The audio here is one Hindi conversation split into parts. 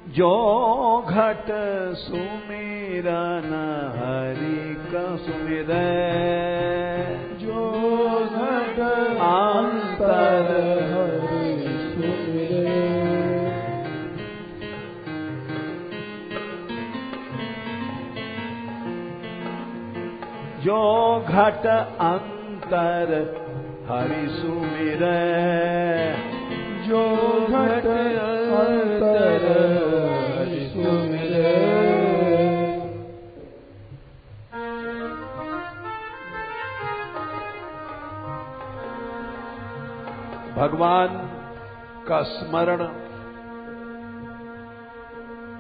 जो घट सुमिरन हरि का सुमिरै, जो घट अंतर हरि सुमिरै। जो घट अंतर हरि सुमिरै, जो घट अंतर हरि सुमिरै। भगवान का स्मरण,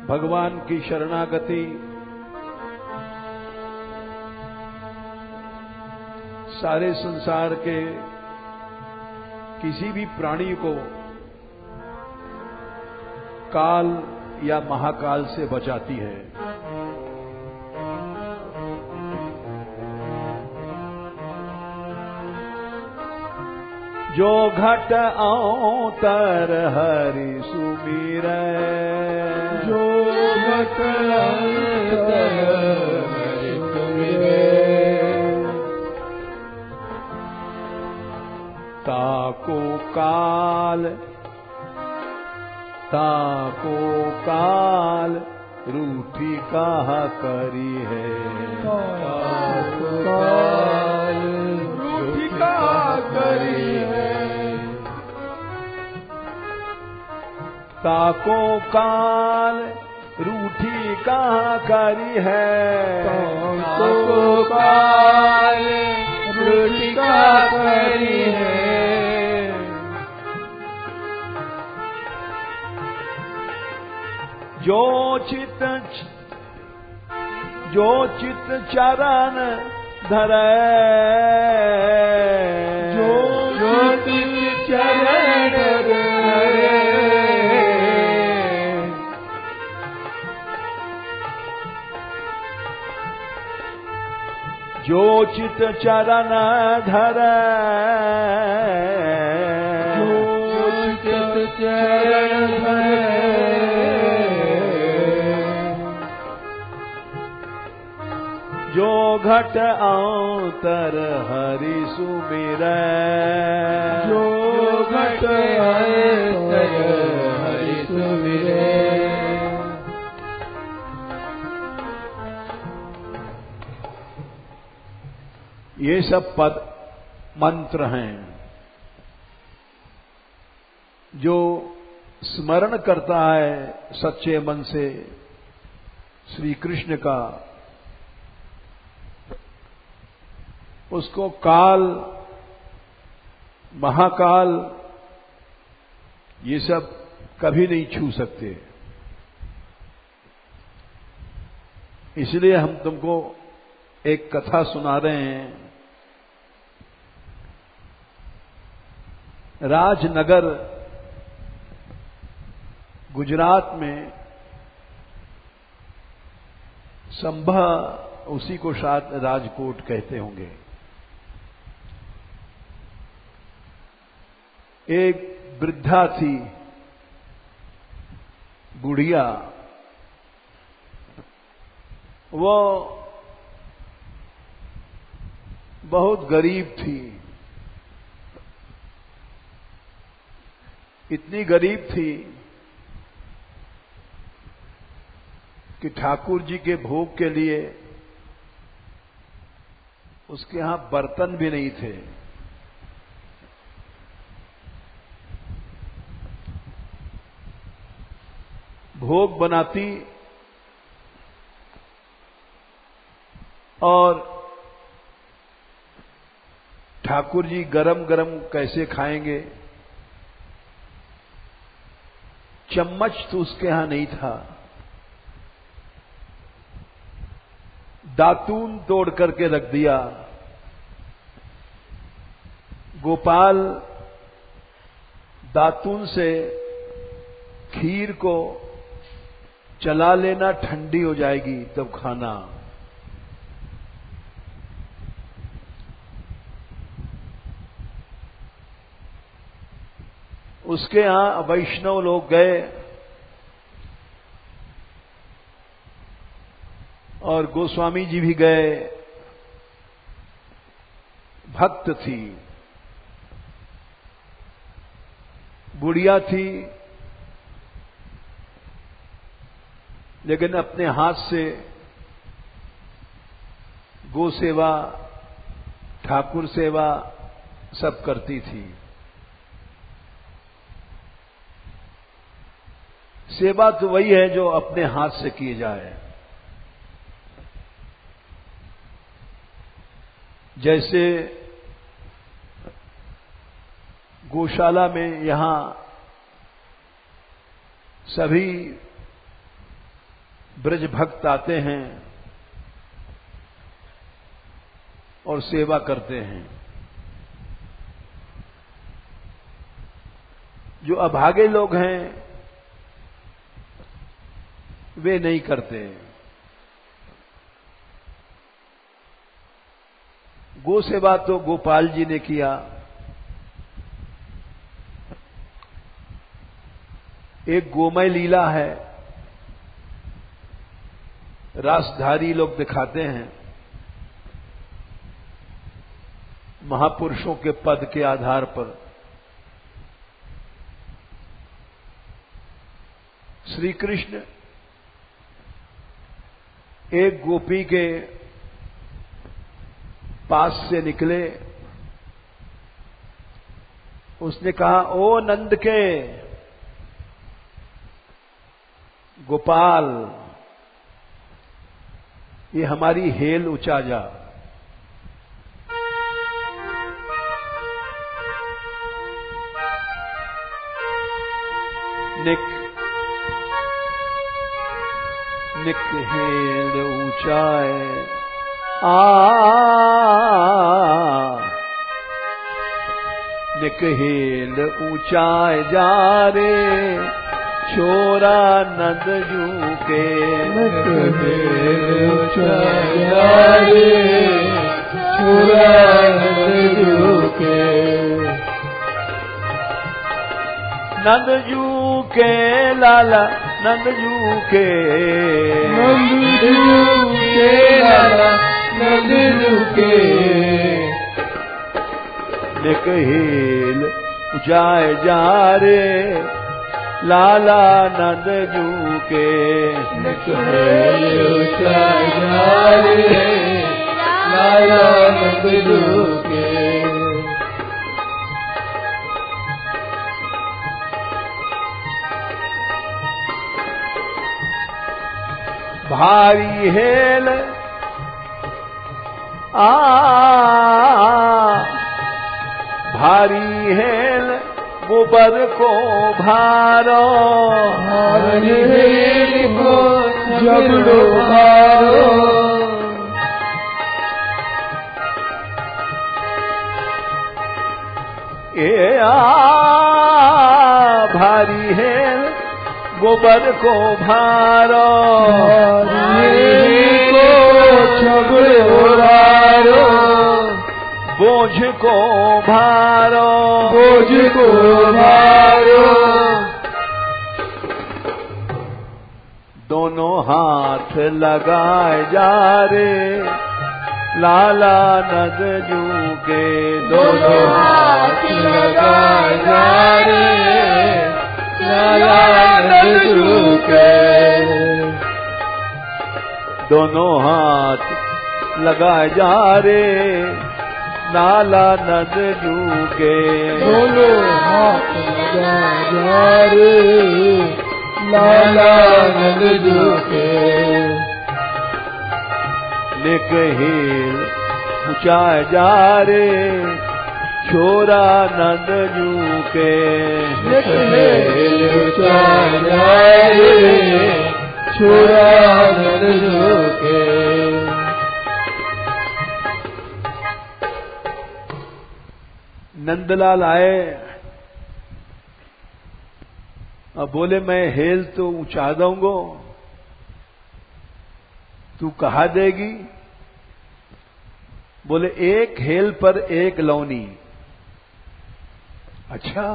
भगवान की शरणागति सारे संसार के किसी भी प्राणी को काल या महाकाल से बचाती है। जो घट अंतर हरि सुमिरै, जो घट अंतर हरि सुमिरै। ताको काल, ताको काल रूठी कहा करी है, ताको काल रूठी कहा करी है। ताको काल रूठी कहा करी है, ताको काल रूठी कहा करी है। जो चित चरण धरै, जो चित चरण धरै। जो चित चरण धरै, जो चित चरण धरै। जो घट अंतर हरि सुमिरै, जो घट अंतर हरि सुमिरै। ये सब पद मंत्र हैं। जो स्मरण करता है सच्चे मन से श्री कृष्ण का, उसको काल महाकाल ये सब कभी नहीं छू सकते। इसलिए हम तुमको एक कथा सुना रहे हैं। राजनगर गुजरात में, संभा उसी को शायद राजकोट कहते होंगे, एक वृद्धा थी, बुढ़िया। वो बहुत गरीब थी। इतनी गरीब थी कि ठाकुर जी के भोग के लिए उसके यहां बर्तन भी नहीं थे। भोग बनाती और ठाकुर जी गरम गरम कैसे खाएंगे, चम्मच तो उसके यहां नहीं था। दातून तोड़ करके रख दिया। गोपाल दातून से खीर को चला लेना, ठंडी हो जाएगी तब खाना। उसके यहां वैष्णव लोग गए और गोस्वामी जी भी गए। भक्त थी, बुढ़िया थी, लेकिन अपने हाथ से गो सेवा, ठाकुर सेवा सब करती थी। सेवा तो वही है जो अपने हाथ से की जाए। जैसे गौशाला में यहां सभी ब्रज भक्त आते हैं और सेवा करते हैं। जो अभागे लोग हैं वे नहीं करते। गो सेवा तो गोपाल जी ने किया। एक गोमय लीला है, रासधारी लोग दिखाते हैं। महापुरुषों के पद के आधार पर श्री कृष्ण एक गोपी के पास से निकले। उसने कहा, ओ नंद के गोपाल, ये हमारी हेल ऊंचा जा। निक हेल ऊंचाए निक हेल ऊंचाए जा रे छोरा नंद जू के। निक हेल ऊंचाए जा रे छोरा नंद जू के। नंद जू के लाला नंद जू के। नंद जू के लाला नंद जू के। निक हेल ऊंचाए जा रे लाला नंद जू के। निक हेल ऊंचाए जा रे लाला नंद जू के। भारी हेल भारी हेल गोबर को भारो। भारी हेल को जबड़ो भारो। भारी हेल गोबर को भारो। बोझ को भारो। बोझ को भारो। दोनों हाथ लगाए जा रे लाला नंद जू के। दोनों हाथ लगाए जा रे लाला नंद जू के। दोनों हाथ लगाए जा रे लाला नंद जू के। दोनों हाथ लगाए जा रे लाला नंद जू के। निक हेल ऊंचाए जा रे छोरा नंद जू के। निक हेल ऊंचाए जा रे छोरा नंद जू के। नंदलाल आए और बोले, मैं हेल तो ऊंचा दूंगो, तू कहा देगी? बोले, एक हेल पर एक लौनी। अच्छा,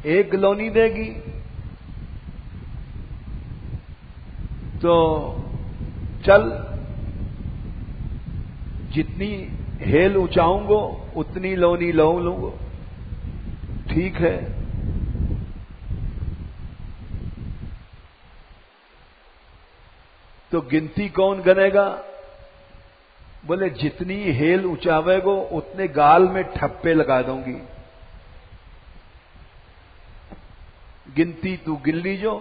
एक लौनी देगी? तो चल, जितनी हेल ऊंचाऊंगो उतनी लोनी लहू लूंगो। ठीक है। तो गिनती कौन गनेगा? बोले जितनी हेल ऊंचावेगो उतने गाल में ठप्पे लगा दूंगी। गिनती तू गिन लीजो।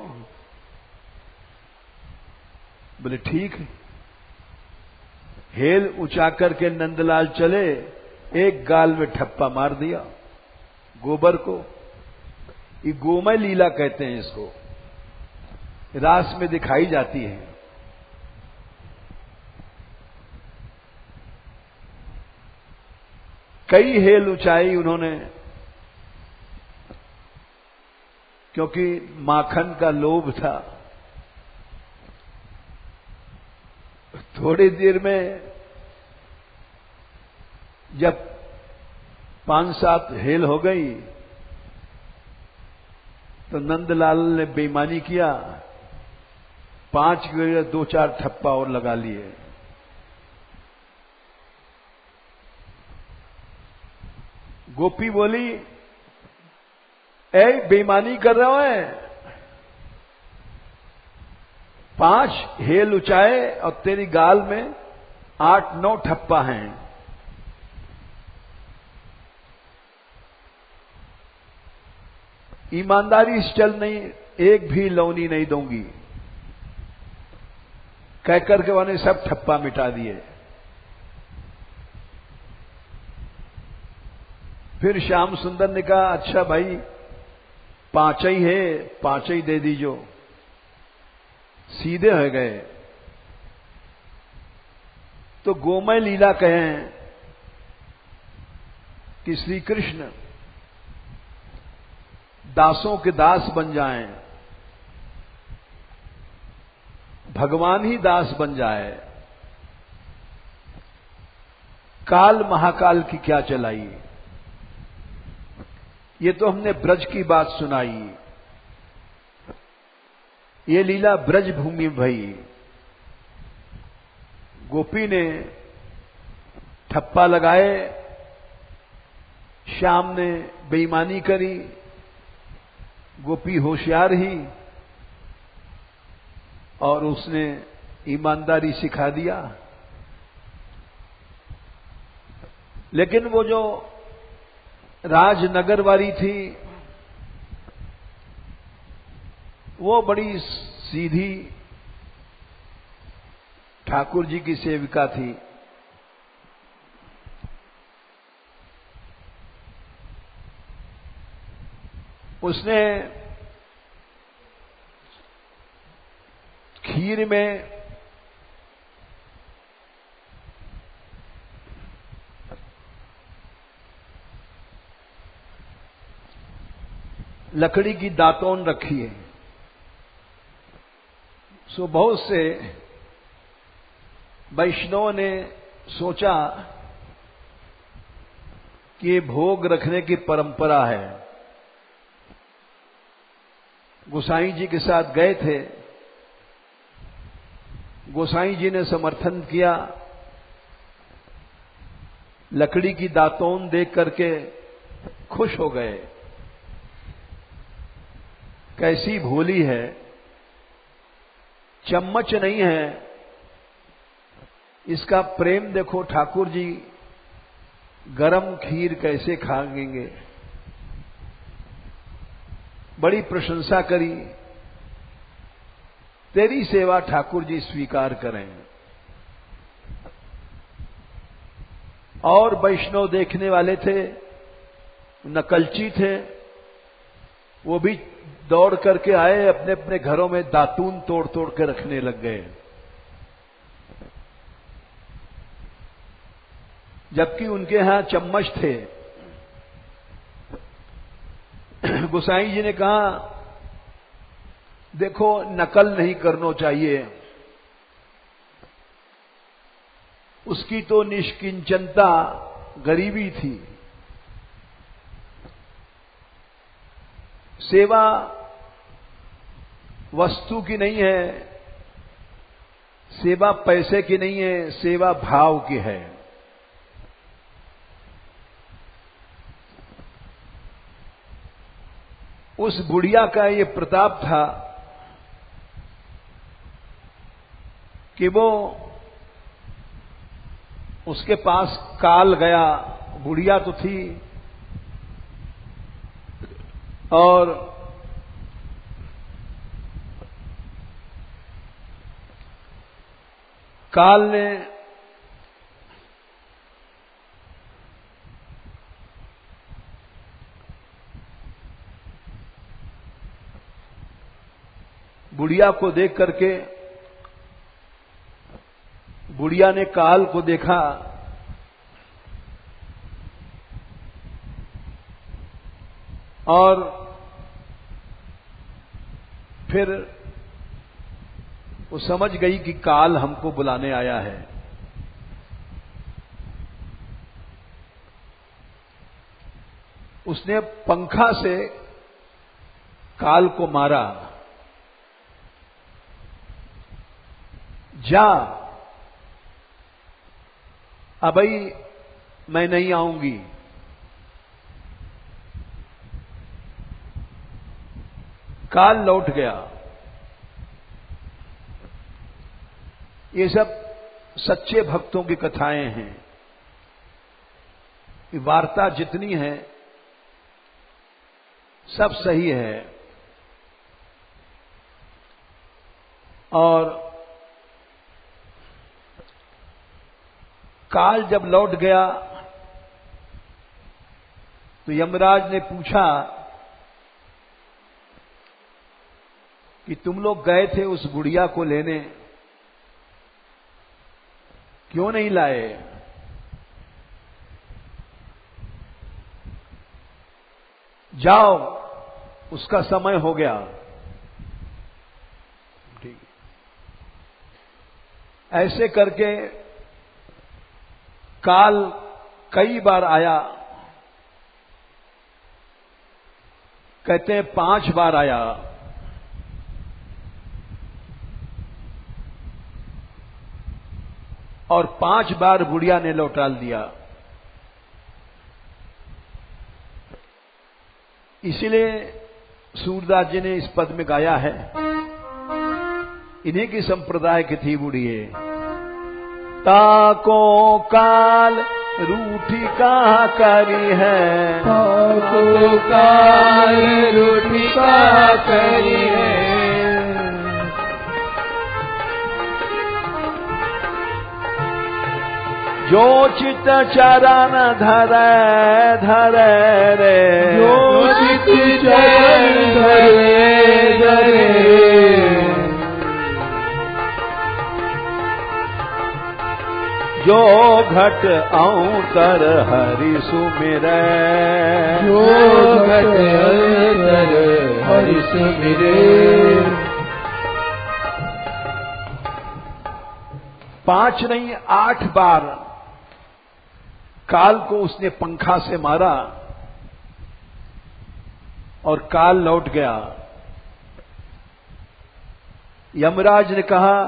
बोले ठीक है। हेल ऊंचा करके नंदलाल चले, एक गाल में ठप्पा मार दिया गोबर को। ये गोमय लीला कहते हैं इसको, रास में दिखाई जाती है। कई हेल ऊंचाई उन्होंने, क्योंकि माखन का लोभ था। थोड़ी देर में जब 5-7 हेल हो गई तो नंदलाल ने बेईमानी किया, 5 की जगह 2-4 ठप्पा और लगा लिए। गोपी बोली, ए बेईमानी कर रहे हो है? 5 हेल ऊंचाए और तेरी गाल में 8-9 ठप्पा हैं। ईमानदारी से चल, नहीं एक भी लौनी नहीं दूंगी। कहकर के उन्होंने सब ठप्पा मिटा दिए। फिर श्याम सुंदर ने कहा, अच्छा भाई 5 ही है, 5 ही दे दीजो। सीधे हो गए। तो गोमय लीला कहें कि श्री कृष्ण दासों के दास बन जाएं, भगवान ही दास बन जाए। काल महाकाल की क्या चलाई। ये तो हमने ब्रज की बात सुनाई। ये लीला ब्रज भूमि भई। गोपी ने ठप्पा लगाए, श्याम ने बेईमानी करी। गोपी होशियार ही और उसने ईमानदारी सिखा दिया। लेकिन वो जो राजनगर वाली थी वो बड़ी सीधी ठाकुर जी की सेविका थी। उसने खीर में लकड़ी की दातौन रखी है। सो बहुत से वैष्णव ने सोचा कि ये भोग रखने की परंपरा है। गोसाई जी के साथ गए थे। गोसाई जी ने समर्थन किया। लकड़ी की दातौन देख करके खुश हो गए। कैसी भोली है, चम्मच नहीं है, इसका प्रेम देखो। ठाकुर जी गरम खीर कैसे खाएंगे। बड़ी प्रशंसा करी। तेरी सेवा ठाकुर जी स्वीकार करें। और वैष्णव देखने वाले थे, नकलची थे, वो भी दौड़ करके आए, अपने अपने घरों में दातून तोड़ तोड़ के रखने लग गए। जबकि उनके यहां चम्मच थे। गोसाई जी ने कहा, देखो नकल नहीं करना चाहिए। उसकी तो निष्किंचनता, गरीबी थी। सेवा वस्तु की नहीं है, सेवा पैसे की नहीं है, सेवा भाव की है। उस बुढ़िया का ये प्रताप था कि वो उसके पास काल गया, बुढ़िया तो थी, और काल ने बुढ़िया को देख करके, बुढ़िया ने काल को देखा और फिर वो समझ गई कि काल हमको बुलाने आया है। उसने पंखा से काल को मारा, जा अबई मैं नहीं आऊंगी। काल लौट गया। ये सब सच्चे भक्तों की कथाएं हैं। ये वार्ता जितनी है सब सही है। और काल जब लौट गया तो यमराज ने पूछा कि तुम लोग गए थे उस बुढ़िया को लेने, क्यों नहीं लाए? जाओ, उसका समय हो गया। ठीक, ऐसे करके काल कई बार आया, कहते हैं 5 बार आया। और 5 बार बुढ़िया ने लौटा दिया। इसीलिए सूरदास जी ने इस पद में गाया है, इन्हीं की संप्रदाय की थी बुढ़िए। ताको काल रूठी कहा करी है, ताको काल रूठी कहा करी है। जो चित चरण धरे धरे रे, जो चित चरण धरे धरे, जो घट अंतर हरि सुमिरै, जो घट अंतर हरि सुमिरै। 5 नहीं 8 बार काल को उसने पंखा से मारा और काल लौट गया। यमराज ने कहा,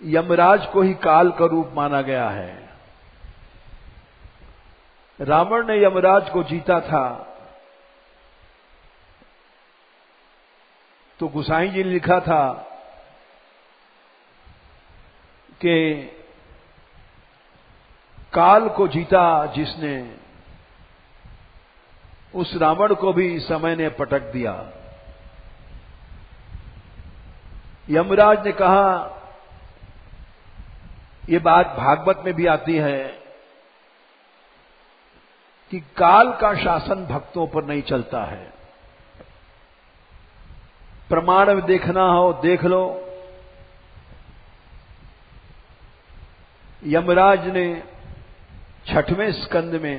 यमराज को ही काल का रूप माना गया है। रावण ने यमराज को जीता था तो गोसाई जी ने लिखा था कि काल को जीता जिसने, उस रावण को भी समय ने पटक दिया। यमराज ने कहा, ये बात भागवत में भी आती है कि काल का शासन भक्तों पर नहीं चलता है। प्रमाण में देखना हो देख लो। यमराज ने 6वें स्कंद में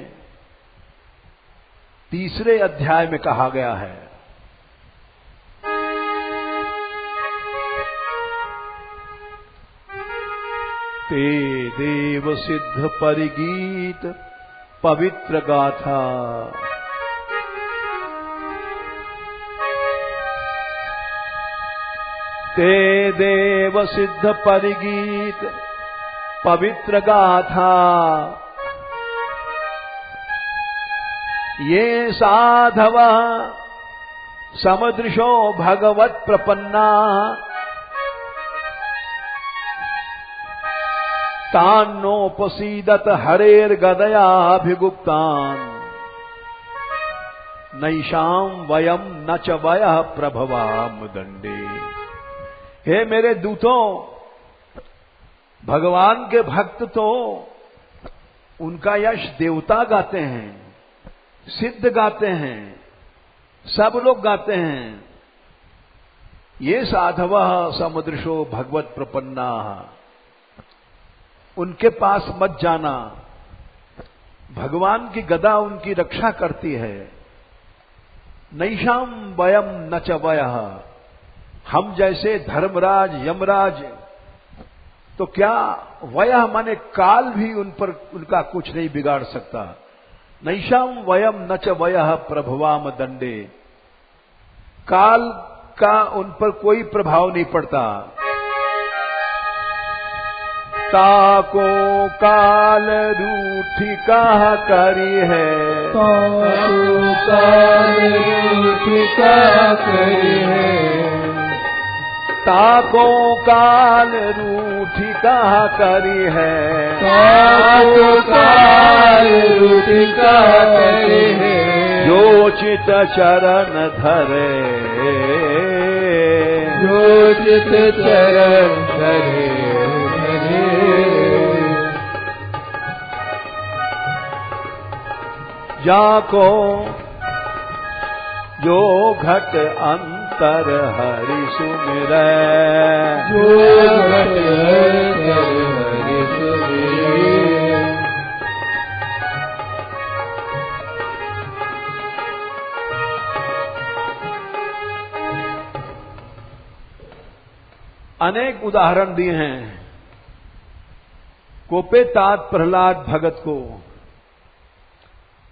3रे अध्याय में कहा गया है, ते देव सिद्ध परिगीत पवित्र गाथा, ते देव सिद्ध परिगीत पवित्र गाथा ये साधव समदृशो भगवत प्रपन्ना तान्नोपसीदत हरेर्गदयाभिगुप्तान् नैषां वयम न च वयः प्रभवाम दंडे। हे मेरे दूतों, भगवान के भक्त तो उनका यश देवता गाते हैं, सिद्ध गाते हैं, सब लोग गाते हैं। ये साधवः समुद्रशो भगवत प्रपन्ना, उनके पास मत जाना, भगवान की गदा उनकी रक्षा करती है। नैषाम वयम न च वयः, हम जैसे धर्मराज यमराज, तो क्या वयः माने काल भी उन पर उनका कुछ नहीं बिगाड़ सकता। नैषाम वयम न च वयः प्रभवाम दंडे, काल का उन पर कोई प्रभाव नहीं पड़ता। ताको काल रूठी कहा करी है, ताको काल रूठी कहा करी है, ताको काल रूठी कहा करी है, ताको काल रूठी कहा करी है, जो चित चरण धरे, जो चित चरण धरे, जाको जो घट अंतर हरि सुमिरै, जो घट अंतर हरि सुमिरै। अनेक उदाहरण दिए हैं। कोपे तात प्रहलाद भगत को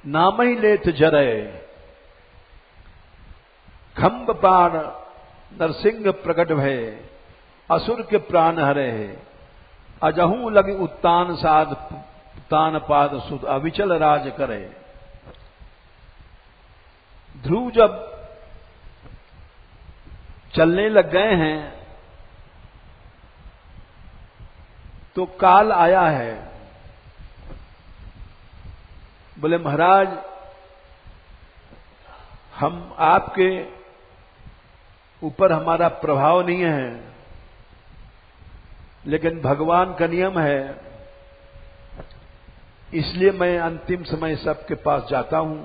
नाम ही लेत जरे, खंब प्राण नरसिंह प्रकट भय, असुर के प्राण हरे, अजहू लगी उत्तान साध तान पाद सुध, अविचल राज करे। ध्रुव जब चलने लग गए हैं तो काल आया है। बोले महाराज, हम आपके ऊपर हमारा प्रभाव नहीं है, लेकिन भगवान का नियम है, इसलिए मैं अंतिम समय सबके पास जाता हूं।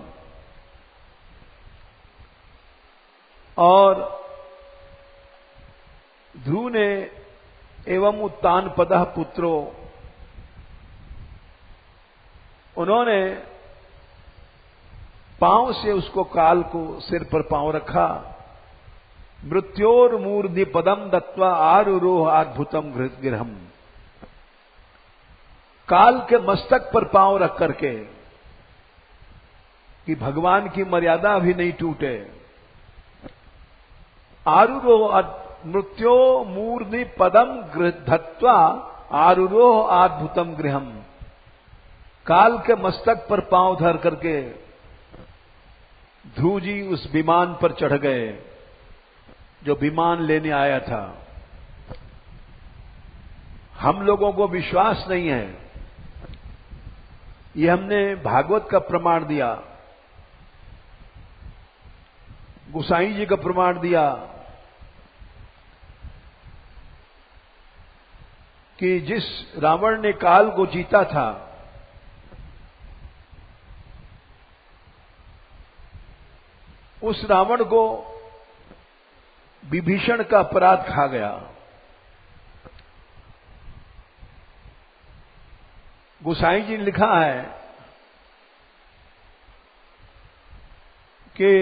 और ध्रुव ने एवं उत्तान पदः पुत्रो, उन्होंने पांव से उसको काल को सिर पर पांव रखा। मृत्योर मूर्धि पदम दत्वा आरुरोह अद्भुतम गृहम, काल के मस्तक पर पांव रख करके कि भगवान की मर्यादा भी नहीं टूटे। आरुरोह मृत्यो मूर्धि पदम धत्वा आरुरोह अद्भुतम गृहम, काल के मस्तक पर पांव धर करके ध्रुव जी उस विमान पर चढ़ गए जो विमान लेने आया था। हम लोगों को विश्वास नहीं है, ये हमने भागवत का प्रमाण दिया, गोसाई जी का प्रमाण दिया कि जिस रावण ने काल को जीता था, उस रावण को विभीषण का अपराध खा गया। गोसाई जी ने लिखा है कि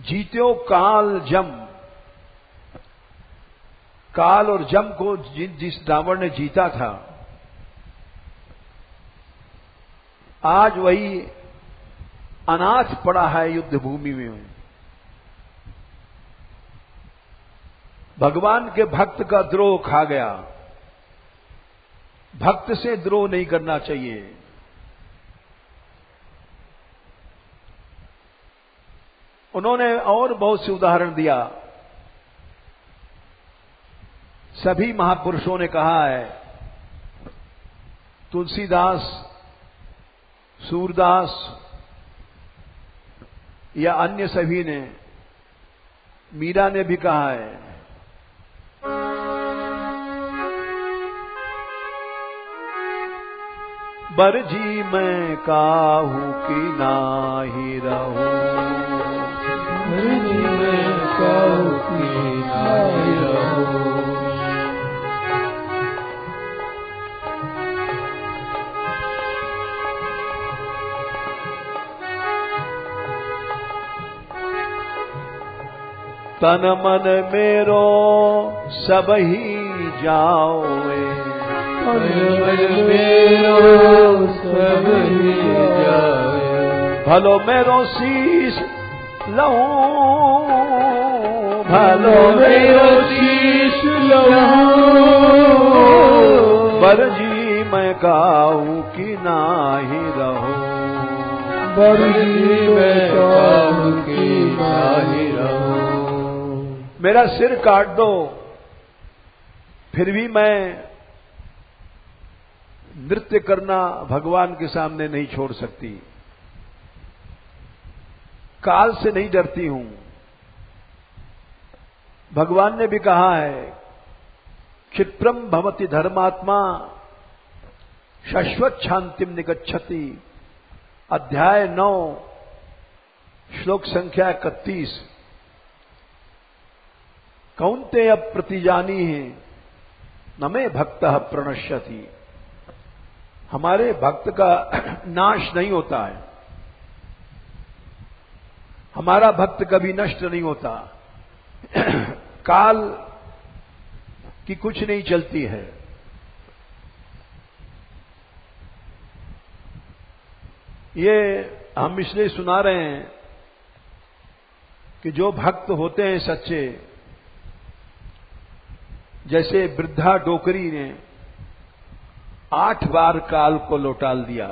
जीत्यो काल जम, काल और जम को जिस रावण ने जीता था, आज वही अनाथ पड़ा है युद्ध भूमि में। भगवान के भक्त का द्रोह खा गया। भक्त से द्रोह नहीं करना चाहिए। उन्होंने और बहुत से उदाहरण दिया। सभी महापुरुषों ने कहा है, तुलसीदास, सूरदास या अन्य सभी ने, मीरा ने भी कहा है, बरजी मैं काहू की नाही रहूं, बरजी मैं काहू की नाही रहूं। तन मन मेरो सब ही जाओए, तन मन मेरो सब ही जाए। भलो मेरो शीश लहूं, भलो मेरो शीश लहूं। बरजी मैं काहू की नाही रहूं, बरजी मैं काहू की नाही रहूं। मेरा सिर काट दो, फिर भी मैं नृत्य करना भगवान के सामने नहीं छोड़ सकती। काल से नहीं डरती हूं। भगवान ने भी कहा है, क्षिप्रम भवति धर्मात्मा शाश्वत शांतिम निगच्छति। अध्याय 9 श्लोक संख्या 31। कौन्तेय प्रतिजानी है न मे भक्त प्रणश्यति। हमारे भक्त का नाश नहीं होता है, हमारा भक्त कभी नष्ट नहीं होता। काल की कुछ नहीं चलती है। ये हम इसलिए सुना रहे हैं कि जो भक्त होते हैं सच्चे, जैसे वृद्धा डोकरी ने 8 बार काल को लौटाल दिया,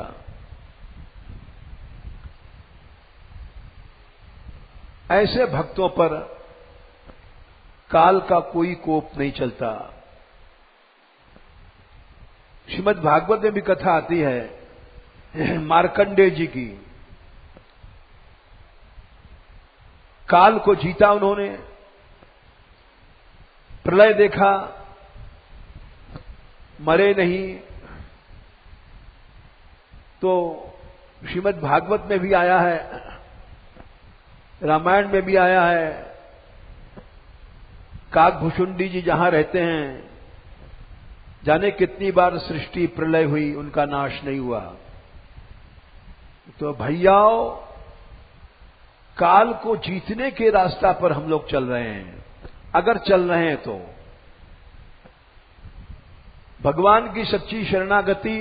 ऐसे भक्तों पर काल का कोई कोप नहीं चलता। श्रीमद् भागवत में भी कथा आती है मार्कंडेय जी की। काल को जीता उन्होंने, प्रलय देखा, मरे नहीं। तो श्रीमद् भागवत में भी आया है, रामायण में भी आया है, काकभुषुंडी जी जहां रहते हैं, जाने कितनी बार सृष्टि प्रलय हुई, उनका नाश नहीं हुआ। तो भैयाओ, काल को जीतने के रास्ता पर हम लोग चल रहे हैं। अगर चल रहे हैं तो भगवान की सच्ची शरणागति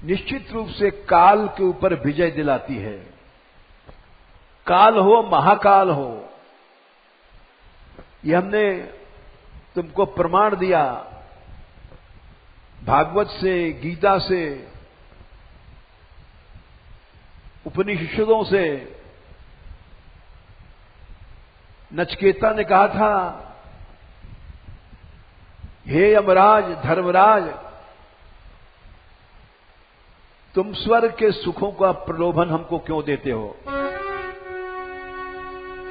निश्चित रूप से काल के ऊपर विजय दिलाती है। काल हो, महाकाल हो, ये हमने तुमको प्रमाण दिया भागवत से, गीता से, उपनिषदों से। नचिकेता ने कहा था, हे यमराज, धर्मराज, तुम स्वर्ग के सुखों का प्रलोभन हमको क्यों देते हो?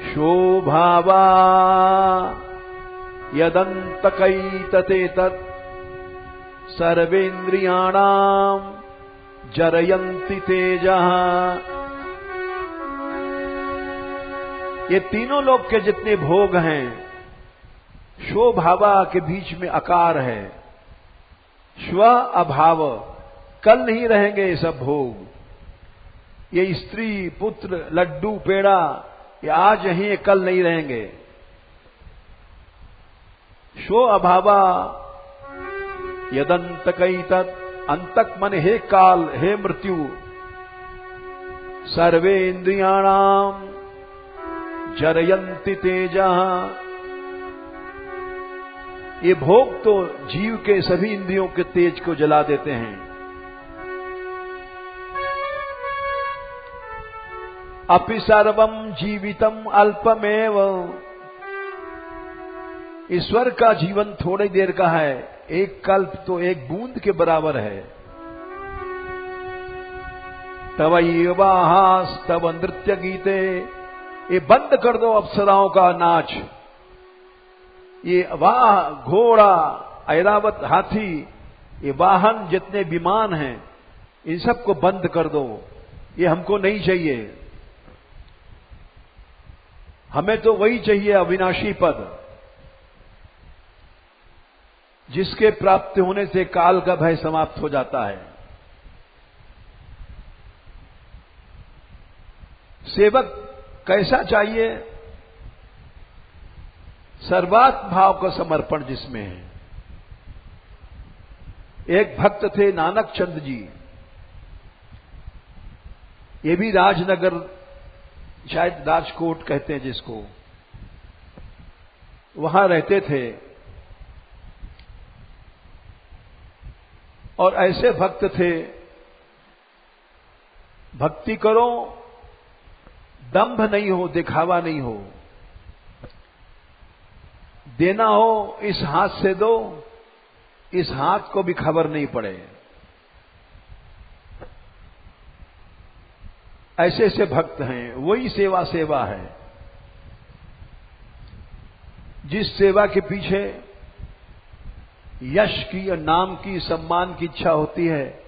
शोभावा यदंतकैतते सर्वेन्द्रियाणाम जरयन्ति तेजः। ये तीनों लोक के जितने भोग हैं, शोभावा के बीच में अकार है, स्व अभाव, कल नहीं रहेंगे ये सब भोग। ये स्त्री, पुत्र, लड्डू, पेड़ा, ये आज यहीं, कल नहीं रहेंगे। शो अभावा यदंतकैतत्, अंतक मन हे काल, हे मृत्यु, सर्वे इंद्रियाणाम जरयन्ति तेजः। ये भोग तो जीव के सभी इंद्रियों के तेज को जला देते हैं। अपि सर्वम जीवितम अल्पमेव। ईश्वर का जीवन थोड़ी देर का है, एक कल्प तो एक बूंद के बराबर है। तवैवाहास तव नृत्य गीते। ये बंद कर दो अप्सराओं का नाच। ये वाह घोड़ा, ऐरावत हाथी, ये वाहन जितने विमान हैं, इन सबको बंद कर दो। ये हमको नहीं चाहिए। हमें तो वही चाहिए, अविनाशी पद, जिसके प्राप्त होने से काल का भय समाप्त हो जाता है। सेवक कैसा चाहिए? सर्वात्म भाव का समर्पण जिसमें है। एक भक्त थे नानक चंद जी। ये भी राजनगर, शायद राजकोट कहते हैं जिसको, वहां रहते थे। और ऐसे भक्त थे, भक्ति करो, दंभ नहीं हो, दिखावा नहीं हो। देना हो इस हाथ से दो, इस हाथ को भी खबर नहीं पड़े। ऐसे ऐसे भक्त हैं। वही सेवा सेवा है। जिस सेवा के पीछे यश की और नाम की, सम्मान की इच्छा होती है,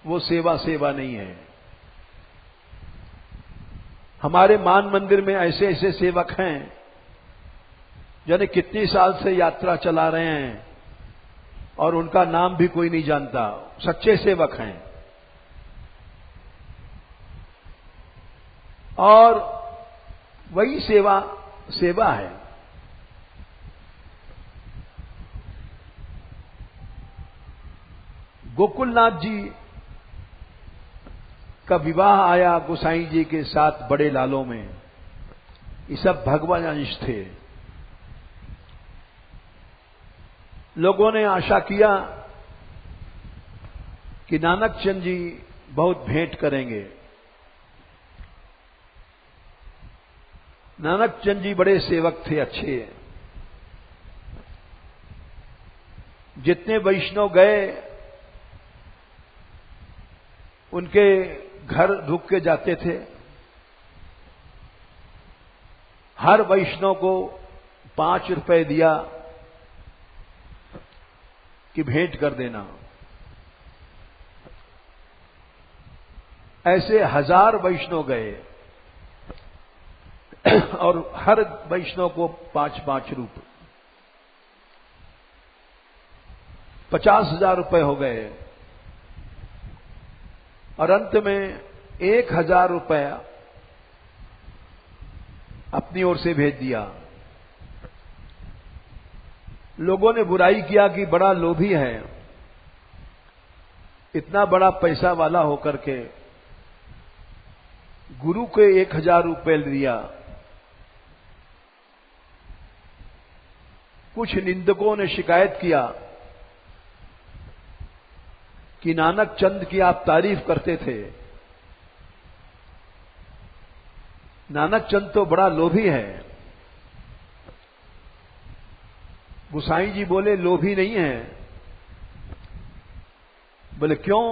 वो सेवा सेवा नहीं है। हमारे मान मंदिर में ऐसे ऐसे सेवक हैं, जाने कितनी साल से यात्रा चला रहे हैं और उनका नाम भी कोई नहीं जानता। सच्चे सेवक हैं। और वही सेवा सेवा है। गोकुलनाथ जी का विवाह आया गोसाई जी के साथ बड़े लालों में। ये सब भगवान अंश थे। लोगों ने आशा किया कि नानक चंद जी बहुत भेंट करेंगे। नानक चंद जी बड़े सेवक थे, अच्छे। जितने वैष्णव गए उनके घर रुक के जाते थे। हर वैष्णव को 5 रुपए दिया कि भेंट कर देना। ऐसे 1000 वैष्णव गए और हर वैष्णव को 5-5 रुपए, 50,000 रुपए हो गए। और अंत में 1,000 रुपया अपनी ओर से भेज दिया। लोगों ने बुराई किया कि बड़ा लोभी है, इतना बड़ा पैसा वाला होकर के गुरु के 1,000 रुपए दिया। कुछ निंदकों ने शिकायत किया कि नानक चंद की आप तारीफ करते थे। नानक चंद तो बड़ा लोभी है। गोसाई जी बोले लोभी नहीं है। बोले क्यों?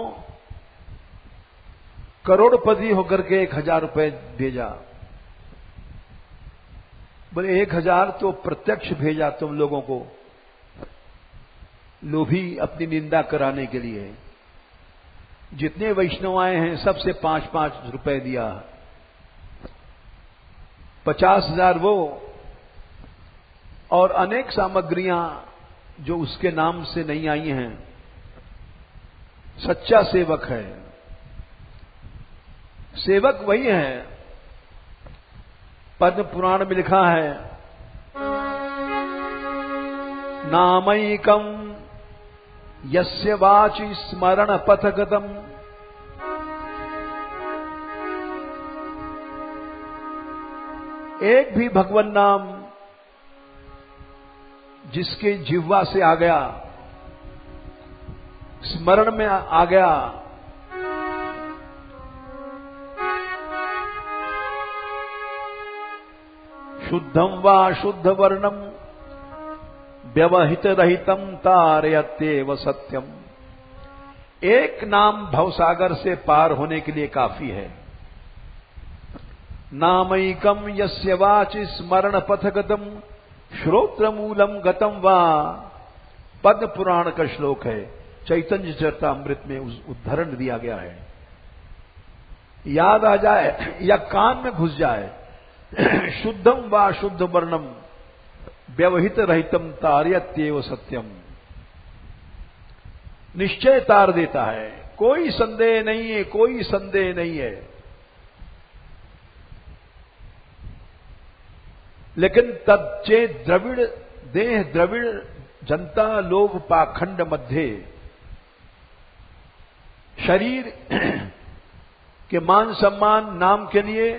करोड़पति होकर के 1,000 रुपए भेजा। बोले 1,000 तो प्रत्यक्ष भेजा तुम लोगों को, लोभी अपनी निंदा कराने के लिए। जितने वैष्णव आए हैं सबसे 5-5 रुपए दिया। 50,000 वो और अनेक सामग्रियां जो उसके नाम से नहीं आई हैं। सच्चा सेवक है। सेवक वही है। पद्म पुराण में लिखा है, नामैकम यस्य वाचि स्मरण पथगतम एक भी भगवान नाम जिसके जिह्वा से आ गया, स्मरण में आ गया, शुद्धम वा शुद्ध वर्णम व्यवहित रहितम तारयत्येव सत्यम। एक नाम भवसागर से पार होने के लिए काफी है। नामैकम यस्य वाचि स्मरण पथगतम श्रोत्र मूलम गतम वा। पद्म पुराण का श्लोक है, चैतन्य चरितामृत में उद्धरण दिया गया है। याद आ जाए या कान में घुस जाए, शुद्धम वा शुद्ध वर्णम व्यवहित रहितम तारयत्येव सत्यम। निश्चय तार देता है, कोई संदेह नहीं है, कोई संदेह नहीं है। लेकिन तच्चे द्रविड़ देह द्रविड़ जनता लोभ पाखंड मध्य, शरीर के मान सम्मान नाम के लिए,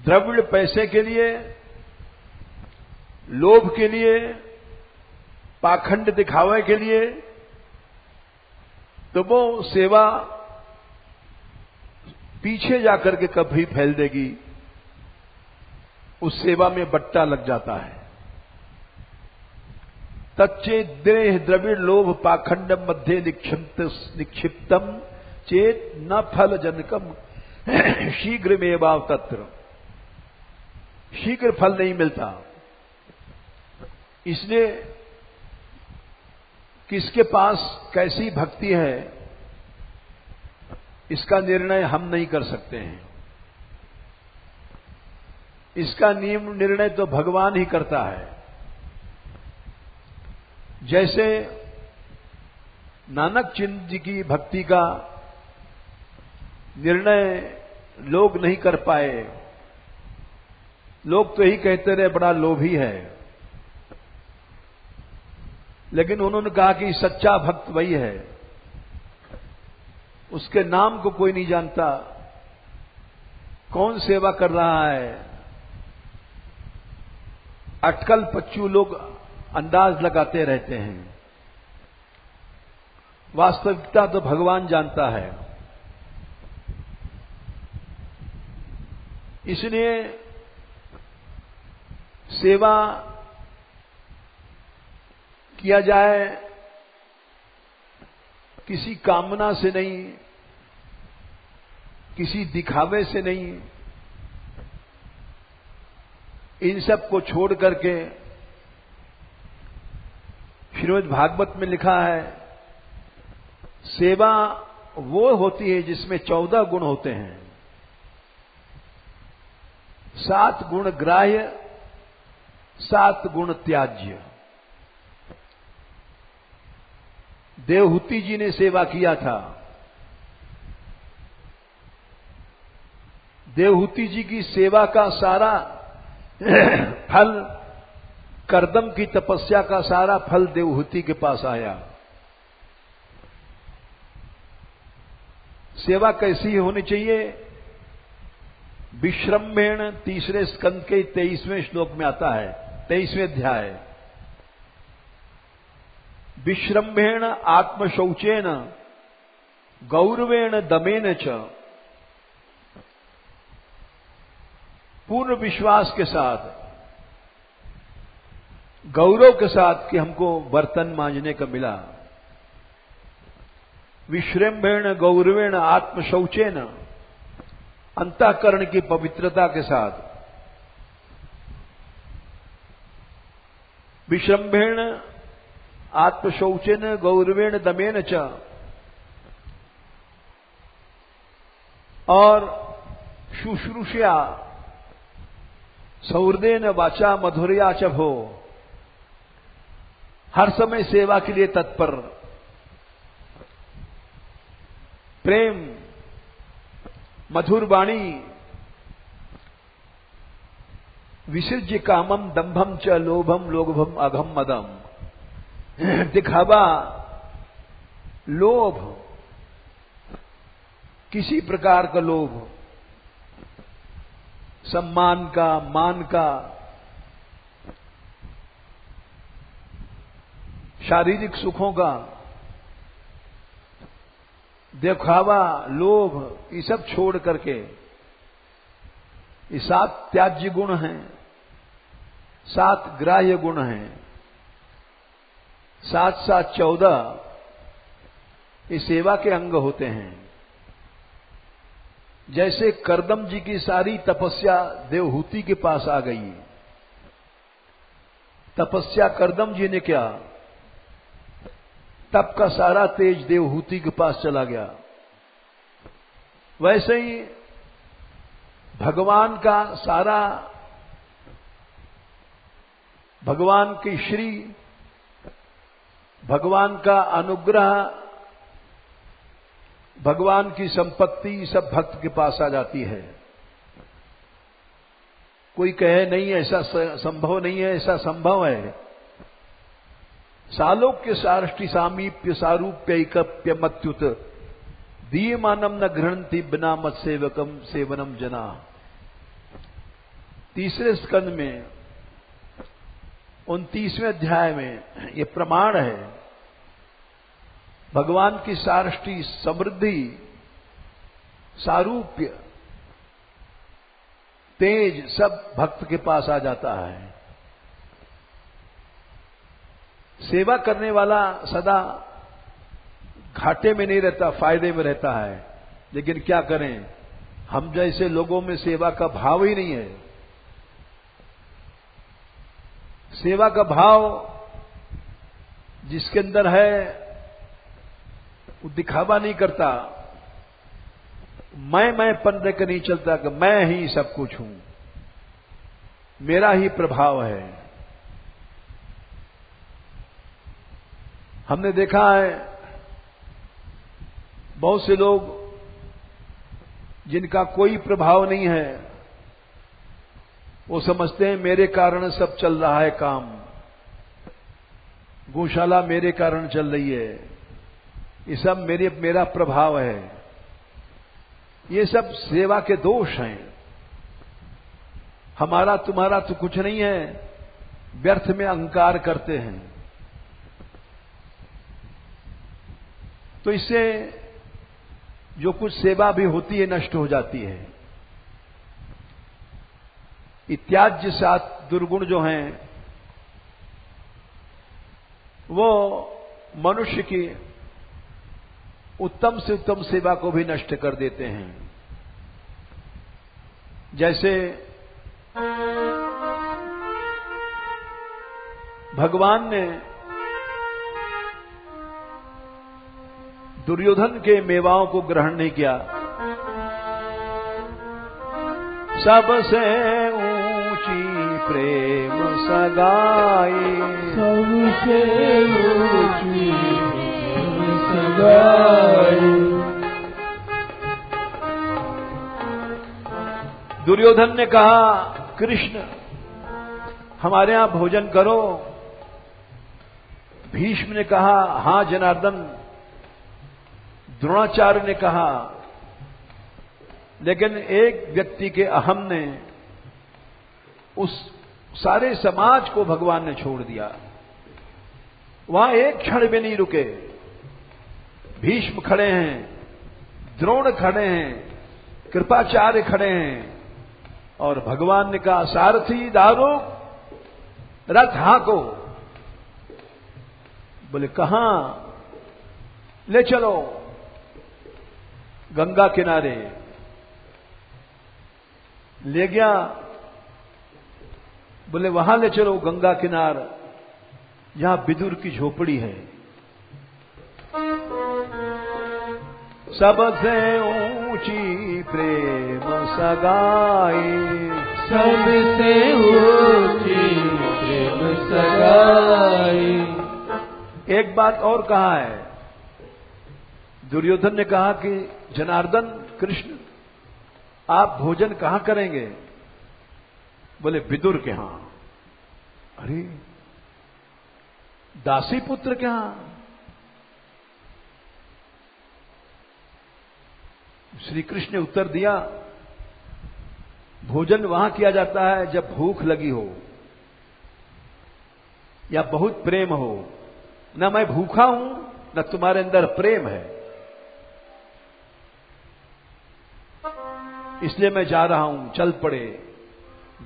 द्रविड़ पैसे के लिए, लोभ के लिए, पाखंड दिखावे के लिए, तो वो सेवा पीछे जाकर के कभी फैल देगी, उस सेवा में बट्टा लग जाता है। तच्चे देह द्रविड़ लोभ पाखंड मध्य निक्षिप्तम चेत न फल जनकम शीघ्र में भाव तत्र। शीघ्र फल नहीं मिलता, इसलिए किसके पास कैसी भक्ति है इसका निर्णय हम नहीं कर सकते हैं। इसका निर्णय तो भगवान ही करता है। जैसे नानक चिंत जी की भक्ति का निर्णय लोग नहीं कर पाए। लोग तो यही कहते रहे बड़ा लोभी है, लेकिन उन्होंने कहा कि सच्चा भक्त वही है, उसके नाम को कोई नहीं जानता, कौन सेवा कर रहा है। अटकल पच्चू लोग अंदाज लगाते रहते हैं, वास्तविकता तो भगवान जानता है। इसलिए सेवा किया जाए किसी कामना से नहीं, किसी दिखावे से नहीं, इन सब को छोड़ करके श्रीमद् भागवत में लिखा है, सेवा वो होती है जिसमें 14 गुण होते हैं। 7 गुण ग्राह्य, 7 गुण त्याज्य। देवहूति जी ने सेवा किया था। देवहूति जी की सेवा का सारा फल, करदम की तपस्या का सारा फल देवहूति के पास आया। सेवा कैसी होनी चाहिए? विश्रम्भेण, तीसरे स्कंद के 23वें श्लोक में आता है, 23वें अध्याय। विश्रम्भेण आत्मशौचेन गौरवेण दमेन च। पूर्ण विश्वास के साथ, गौरव के साथ कि हमको बर्तन मांजने का मिला। विश्रम्भेण गौरवेण आत्मशौचेन, अंतःकरण की पवित्रता के साथ। विश्रम्भेण आत्मशौचेन गौरवेण दमेन च। और शुश्रूषया सौर्देन वाचा मधुरया च भो। हर समय सेवा के लिए तत्पर, प्रेम, मधुर वाणी, विसृज्य कामम दंभम च लोभम लोभम अघम मदम। दिखावा, लोभ, किसी प्रकार का लोभ, सम्मान का, मान का, शारीरिक सुखों का, दिखावा, लोभ, ये सब छोड़ करके ये 7 त्याज्य गुण हैं, 7 ग्राह्य गुण हैं, 7 7 14 ये सेवा के अंग होते हैं। जैसे करदम जी की सारी तपस्या देवहूति के पास आ गई, तपस्या करदम जी ने क्या, तप का सारा तेज देवहूति के पास चला गया। वैसे ही भगवान का सारा, भगवान की श्री, भगवान का अनुग्रह, भगवान की संपत्ति सब भक्त के पास आ जाती है। कोई कहे नहीं ऐसा संभव नहीं है, ऐसा संभव है। सालोक्य सारष्टि सामीप्य सारूप्यैकप्य मत्युत दीयमानम न गृहणति बिना मत सेवकम सेवनम जना। 3 स्कंद में 29वें अध्याय में ये प्रमाण है। भगवान की सारष्टि, समृद्धि, सारूप्य, तेज सब भक्त के पास आ जाता है। सेवा करने वाला सदा घाटे में नहीं रहता, फायदे में रहता है। लेकिन क्या करें, हम जैसे लोगों में सेवा का भाव ही नहीं है। सेवा का भाव जिसके अंदर है वो दिखावा नहीं करता, मैं पन लेकर नहीं चलता कि मैं ही सब कुछ हूं, मेरा ही प्रभाव है। हमने देखा है बहुत से लोग जिनका कोई प्रभाव नहीं है, वो समझते हैं मेरे कारण सब चल रहा है काम, गौशाला मेरे कारण चल रही है, ये सब मेरा प्रभाव है। ये सब सेवा के दोष हैं। हमारा तुम्हारा तो कुछ नहीं है, व्यर्थ में अहंकार करते हैं। तो इससे जो कुछ सेवा भी होती है नष्ट हो जाती है। इत्याज्य 7 दुर्गुण जो हैं वो मनुष्य की उत्तम से उत्तम सेवा को भी नष्ट कर देते हैं। जैसे भगवान ने दुर्योधन के मेवाओं को ग्रहण नहीं किया। सबसे ऊंची प्रेम सगाई, सबसे ऊंची प्रेम सगाई। दुर्योधन ने कहा कृष्ण हमारे यहां भोजन करो। भीष्म ने कहा हां जनार्दन। द्रोणाचार्य ने कहा, लेकिन एक व्यक्ति के अहम ने उस सारे समाज को भगवान ने छोड़ दिया। वहां एक क्षण भी नहीं रुके। भीष्म खड़े हैं, द्रोण खड़े हैं, कृपाचार्य खड़े हैं, और भगवान ने कहा सारथी दारुक रथ हाँको। बोले कहां? ले चलो गंगा किनारे। ले गया। बोले वहां ले चलो गंगा किनार, जहां विदुर की झोपड़ी है। सबसे ऊंची प्रेम सगाई, सबसे ऊंची प्रेम सगाई। एक बात और कहा है। दुर्योधन ने कहा कि जनार्दन कृष्ण आप भोजन कहां करेंगे? बोले विदुर के यहां। अरे दासी पुत्र के यहां? श्री कृष्ण ने उत्तर दिया भोजन वहां किया जाता है जब भूख लगी हो या बहुत प्रेम हो। न मैं भूखा हूं न तुम्हारे अंदर प्रेम है, इसलिए मैं जा रहा हूं, चल पड़े।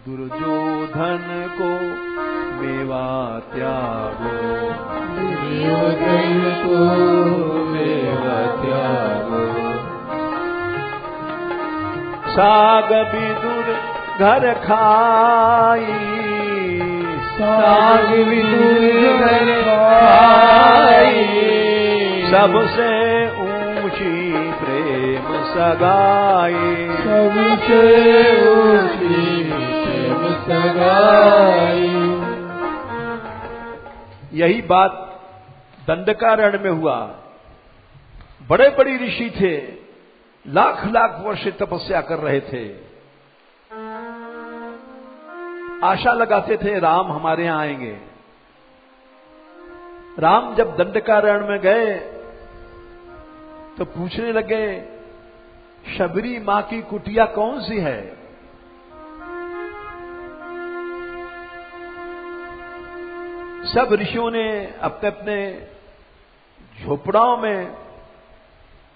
दुर्योधन को मेवा त्यागो, दुर्योधन को मेवा त्यागो। साग विदुर घर खाई, साग विदुर घर खाई। सबसे ऊंची प्रेम सगाई, सबसे ऊंची प्रेम सगाई। यही बात दंडकारण्य में हुआ। बड़े बड़े ऋषि थे, लाख लाख वर्ष तपस्या कर रहे थे, आशा लगाते थे राम हमारे यहां आएंगे। राम जब दंडकारण्य में गए तो पूछने लगे, शबरी मां की कुटिया कौन सी है? सब ऋषियों ने अपने अपने झोपड़ाओं में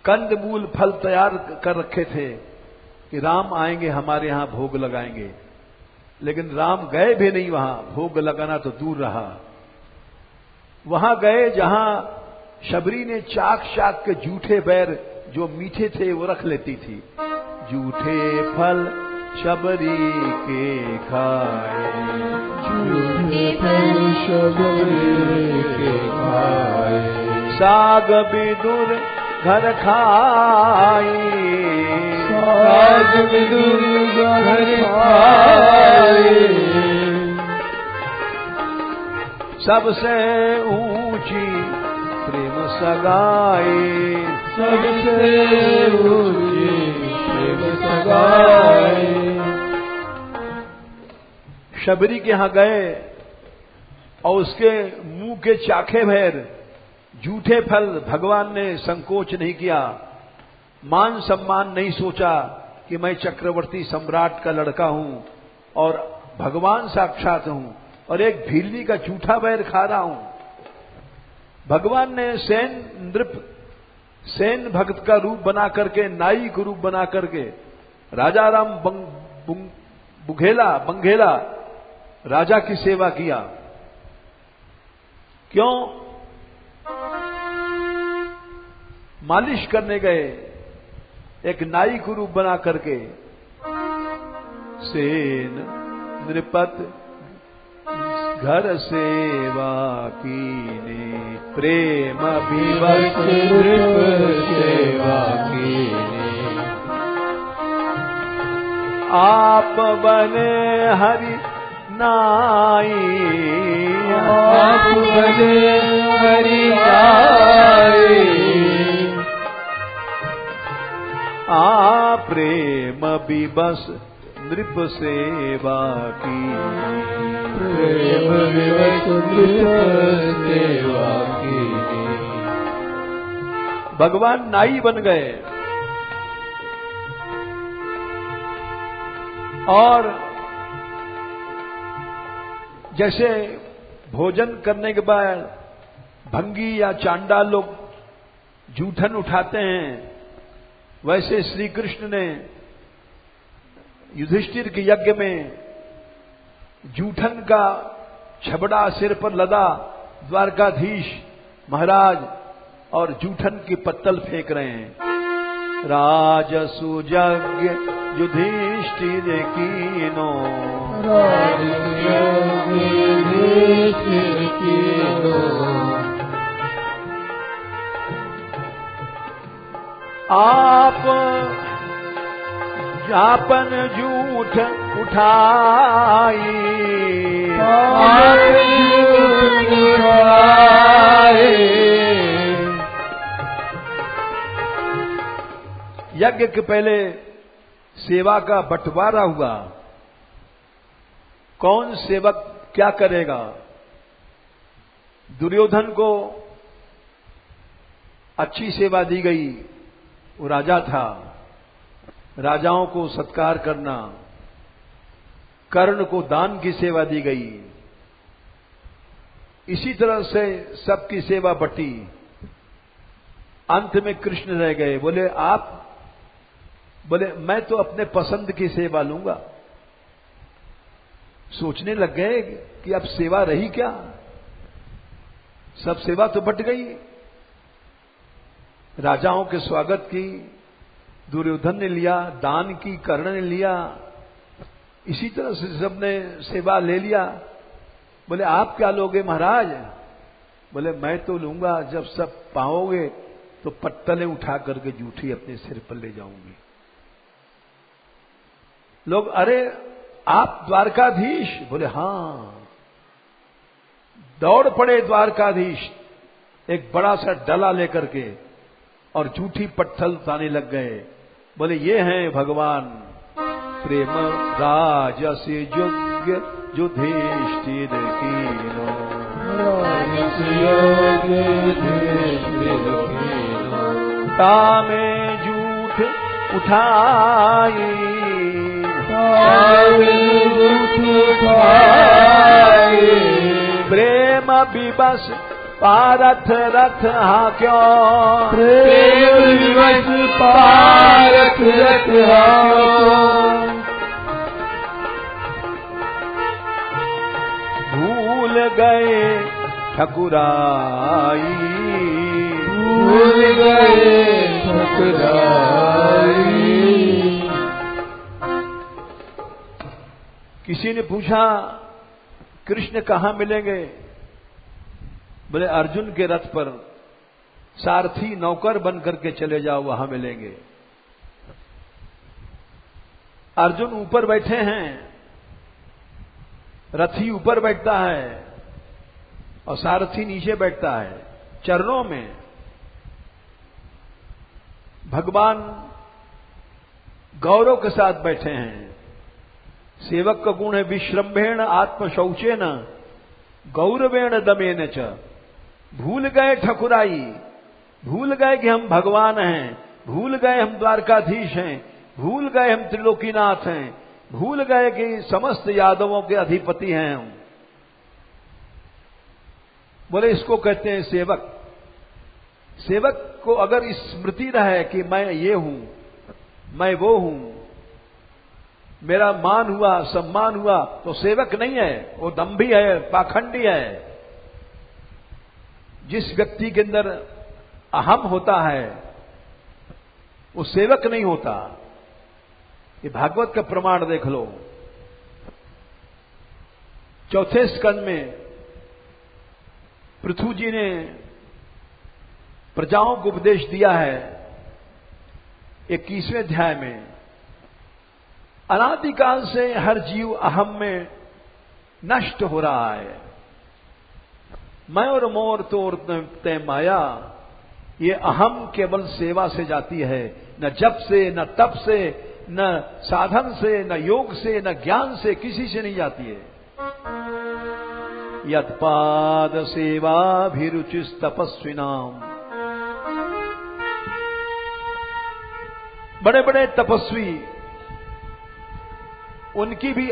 कंद मूल फल तैयार कर रखे थे कि राम आएंगे हमारे यहां भोग लगाएंगे। लेकिन राम गए भी नहीं वहां, भोग लगाना तो दूर रहा। वहां गए जहां शबरी ने चाक चाक के जूठे बैर जो मीठे थे वो रख लेती थी। जूठे फल शबरी के खाए, जूठे फल शबरी के खाए। साग विदुर घर खाई, साग विदुर घर खाए। सबसे ऊंची प्रेम सगाई, सबसे ऊंची प्रेम सगाई। शबरी के यहां गए और उसके मुंह के चाखे भर जूठे फल भगवान ने संकोच नहीं किया, मान सम्मान नहीं सोचा कि मैं चक्रवर्ती सम्राट का लड़का हूं और भगवान साक्षात हूं और एक भीलनी का जूठा बैर खा रहा हूं। भगवान ने सेन भक्त का रूप बना करके, नाई का रूप बना करके राजा राम बंघेला राजा की सेवा किया। क्यों? मालिश करने गए एक नाई को रूप बना करके। सेन नृपत घर सेवा कीने, प्रेम विवश नृप सेवा कीने। आप बने हरि नाई, आप बने हरि नाई। आ प्रेम विवश नृप सेवा की, प्रेम विवश नृप सेवा की। भगवान नाई बन गए और जैसे भोजन करने के बाद भंगी या चांडाल लोग जूठन उठाते हैं, वैसे श्री कृष्ण ने युधिष्ठिर के यज्ञ में जूठन का छबड़ा सिर पर लदा द्वारकाधीश महाराज और जूठन की पत्तल फेंक रहे हैं। राजसुयज्ञ युधिष्ठिर कीनो, राजसुयज्ञ युधिष्ठिर कीनो। आप जापन जूठ उठाई, आप जूठ उठाए। यज्ञ के पहले सेवा का बंटवारा हुआ, कौन सेवक क्या करेगा। दुर्योधन को अच्छी सेवा दी गई, वो राजा था, राजाओं को सत्कार करना, कर्ण को दान की सेवा दी गई। इसी तरह से सबकी सेवा बटी। अंत में कृष्ण रह गए। बोले आप, बोले मैं तो अपने पसंद की सेवा लूंगा। सोचने लग गए कि अब सेवा रही क्या, सब सेवा तो बट गई। राजाओं के स्वागत की दुर्योधन ने लिया, दान की कर्ण ने लिया, इसी तरह से सबने सेवा ले लिया। बोले आप क्या लोगे महाराज? बोले मैं तो लूंगा, जब सब पाओगे तो पत्तलें उठा करके जूठी अपने सिर पर ले जाऊंगी। लोग, अरे आप द्वारकाधीश? बोले हां। दौड़ पड़े द्वारकाधीश एक बड़ा सा डला लेकर के और जूठी पत्थल उठाने लग गए। बोले ये हैं भगवान प्रेम राजस योग्य युधिष्ठिर कीनो, तामे जूठ उठाई, प्रेम विवश पारथ रथ हाँ क्यों, प्रेम विवश पारथ रथ हाँ, भूल गए ठकुराई, भूल गए ठकुराई। किसी ने पूछा कृष्ण कहां मिलेंगे? बोले अर्जुन के रथ पर सारथी नौकर बन करके चले जाओ, वहां मिलेंगे। अर्जुन ऊपर बैठे हैं, रथी ऊपर बैठता है और सारथी नीचे बैठता है चरणों में। भगवान गौरव के साथ बैठे हैं। सेवक का गुण है विश्रम्भेण आत्म शौचेन गौरवेण दमेन च। भूल गए ठकुराई, भूल गए कि हम भगवान हैं, भूल गए हम द्वारकाधीश हैं, भूल गए हम त्रिलोकीनाथ हैं, भूल गए कि समस्त यादवों के अधिपति हैं हम। बोले इसको कहते हैं सेवक। सेवक को अगर स्मृति रहे कि मैं ये हूं, मैं वो हूं, मेरा मान हुआ, सम्मान हुआ, तो सेवक नहीं है, वो दंभी है, पाखंडी है। जिस व्यक्ति के अंदर अहम होता है वो सेवक नहीं होता। ये भागवत का प्रमाण देख लो। चौथे स्कंद में पृथु जी ने प्रजाओं को उपदेश दिया है। 21वें अध्याय में अनादिकाल से हर जीव अहम में नष्ट हो रहा है। मैं और मोर तोर तय माया, ये अहम केवल सेवा से जाती है, न जप से, न तप से, न साधन से, न योग से, न ज्ञान से, किसी से नहीं जाती है। यत्पाद सेवाभिरुचिस तपस्विनाम। बड़े बड़े तपस्वी, उनकी भी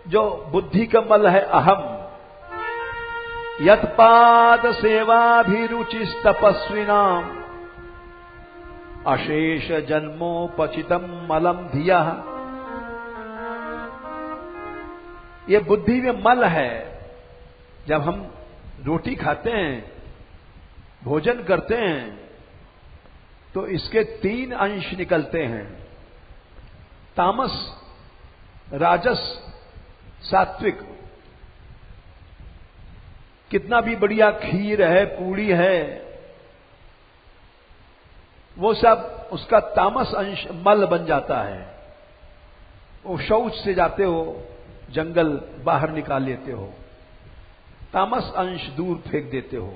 जो बुद्धि का मल है अहम, यत्पाद सेवाभिरुचिस तपस्विनाम अशेष जन्मोपचितम मलम धिया। ये बुद्धि में मल है। जब हम रोटी खाते हैं, भोजन करते हैं, तो इसके 3 अंश निकलते हैं, तामस, राजस, सात्विक। कितना भी बढ़िया खीर है, पूड़ी है, वो सब उसका तामस अंश मल बन जाता है। वो शौच से जाते हो, जंगल बाहर निकाल लेते हो, तामस अंश दूर फेंक देते हो।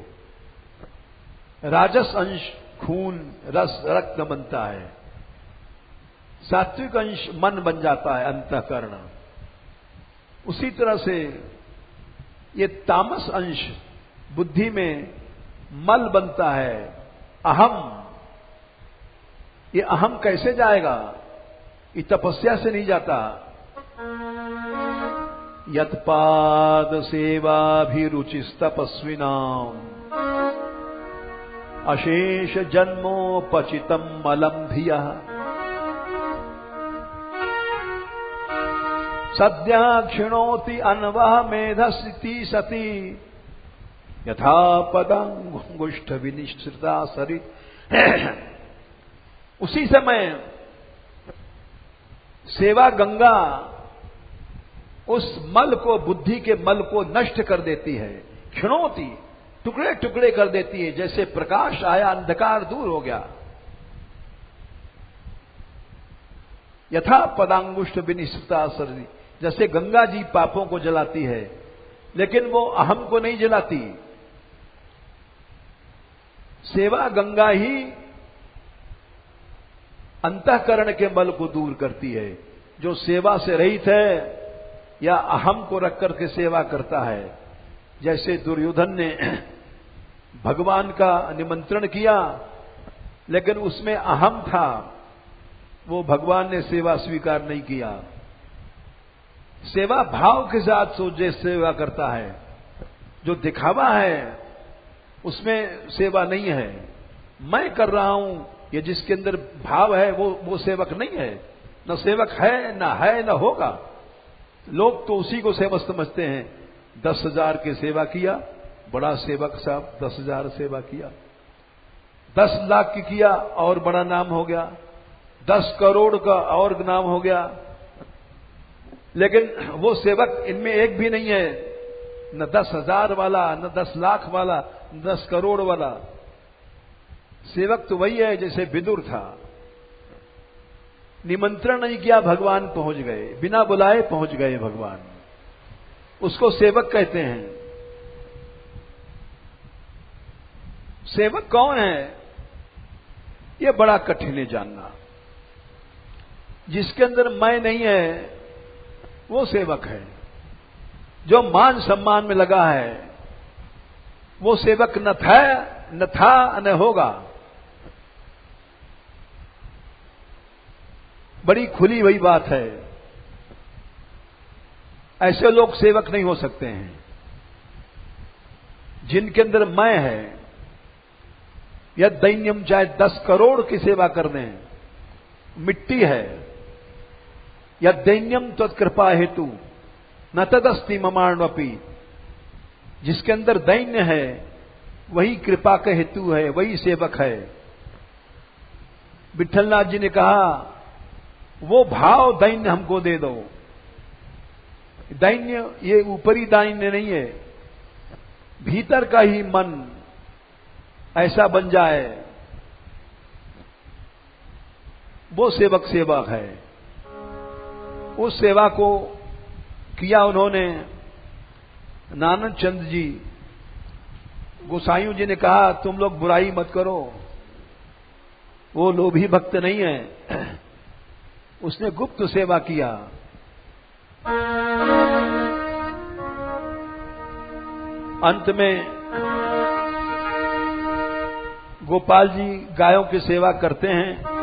राजस अंश खून, रस, रक्त बनता है। सात्विक अंश मन बन जाता है, अंतःकरण। उसी तरह से ये तामस अंश बुद्धि में मल बनता है, अहम। ये अहम कैसे जाएगा? ये तपस्या से नहीं जाता। यत्पाद सेवाभिरुचिस्तपस्विनाम् अशेष जन्मोपचितम मलम धियः सद्या क्षिणोति अन्वः मेधस्ति सती यथा पदांगुष्ठ विनिश्रिता सरित। उसी समय सेवा गंगा उस मल को, बुद्धि के मल को नष्ट कर देती है। क्षिणोति, टुकड़े टुकड़े कर देती है। जैसे प्रकाश आया अंधकार दूर हो गया। यथा पदांगुष्ठ विनिश्रिता सरित, जैसे गंगा जी पापों को जलाती है लेकिन वो अहम को नहीं जलाती। सेवा गंगा ही अंतःकरण के मल को दूर करती है। जो सेवा से रहित है या अहम को रख करके सेवा करता है, जैसे दुर्योधन ने भगवान का निमंत्रण किया लेकिन उसमें अहम था, वो भगवान ने सेवा स्वीकार नहीं किया। सेवा भाव के साथ सोचे सेवा करता है। जो दिखावा है उसमें सेवा नहीं है। मैं कर रहा हूं, ये जिसके अंदर भाव है वो सेवक नहीं है। न सेवक है न होगा। लोग तो उसी को सेवक समझते हैं। 10,000 की सेवा किया, बड़ा सेवक साहब। 10,000 सेवा किया, 10 लाख की किया और बड़ा नाम हो गया, 10 करोड़ का और नाम हो गया। लेकिन वो सेवक इनमें एक भी नहीं है। न 10,000 वाला, न 10 लाख वाला, न 10 करोड़ वाला। सेवक तो वही है जैसे विदुर था। निमंत्रण नहीं किया, भगवान पहुंच गए। बिना बुलाए पहुंच गए भगवान। उसको सेवक कहते हैं। सेवक कौन है? यह बड़ा कठिन है जानना। जिसके अंदर मैं नहीं है वो सेवक है। जो मान सम्मान में लगा है वो सेवक न था न होगा। बड़ी खुली हुई बात है। ऐसे लोग सेवक नहीं हो सकते हैं जिनके अंदर मैं है। या दैन्यम, चाहे 10 करोड़ की सेवा कर दें, मिट्टी है। या दैन्यम त्वत्कृपा हेतु न तदस्ति ममाण्वपि, जिसके अंदर दैन्य है वही कृपा का हेतु है, वही सेवक है। विठलनाथ जी ने कहा वो भाव दैन्य हमको दे दो। दैन्य ये ऊपरी दैन्य नहीं है, भीतर का ही मन ऐसा बन जाए, वो सेवक सेवक है। उस सेवा को किया उन्होंने। नानक चंद जी, गोसाइयों जी ने कहा तुम लोग बुराई मत करो, वो लोभी भक्त नहीं है। उसने गुप्त सेवा किया। अंत में गोपाल जी गायों की सेवा करते हैं,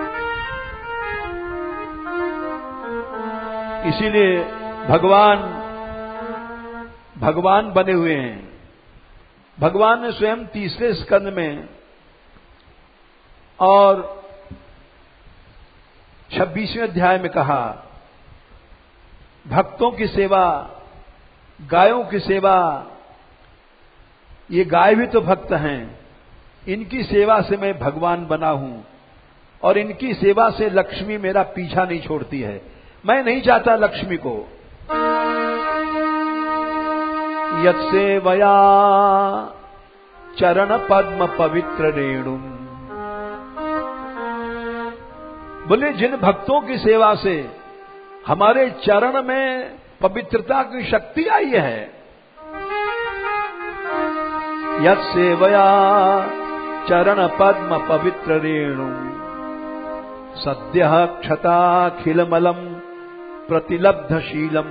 इसीलिए भगवान बने हुए हैं। भगवान ने स्वयं तीसरे स्कंद में और 26वें अध्याय में कहा, भक्तों की सेवा, गायों की सेवा, ये गाय भी तो भक्त हैं, इनकी सेवा से मैं भगवान बना हूं और इनकी सेवा से लक्ष्मी मेरा पीछा नहीं छोड़ती है। मैं नहीं चाहता लक्ष्मी को। यत्सेवया चरण पद्म पवित्र रेणुम, बोले जिन भक्तों की सेवा से हमारे चरण में पवित्रता की शक्ति आई है। यत्सेवया चरण पद्म पवित्र रेणु सद्यः क्षताखिलमलम प्रतिलब्धशीलम,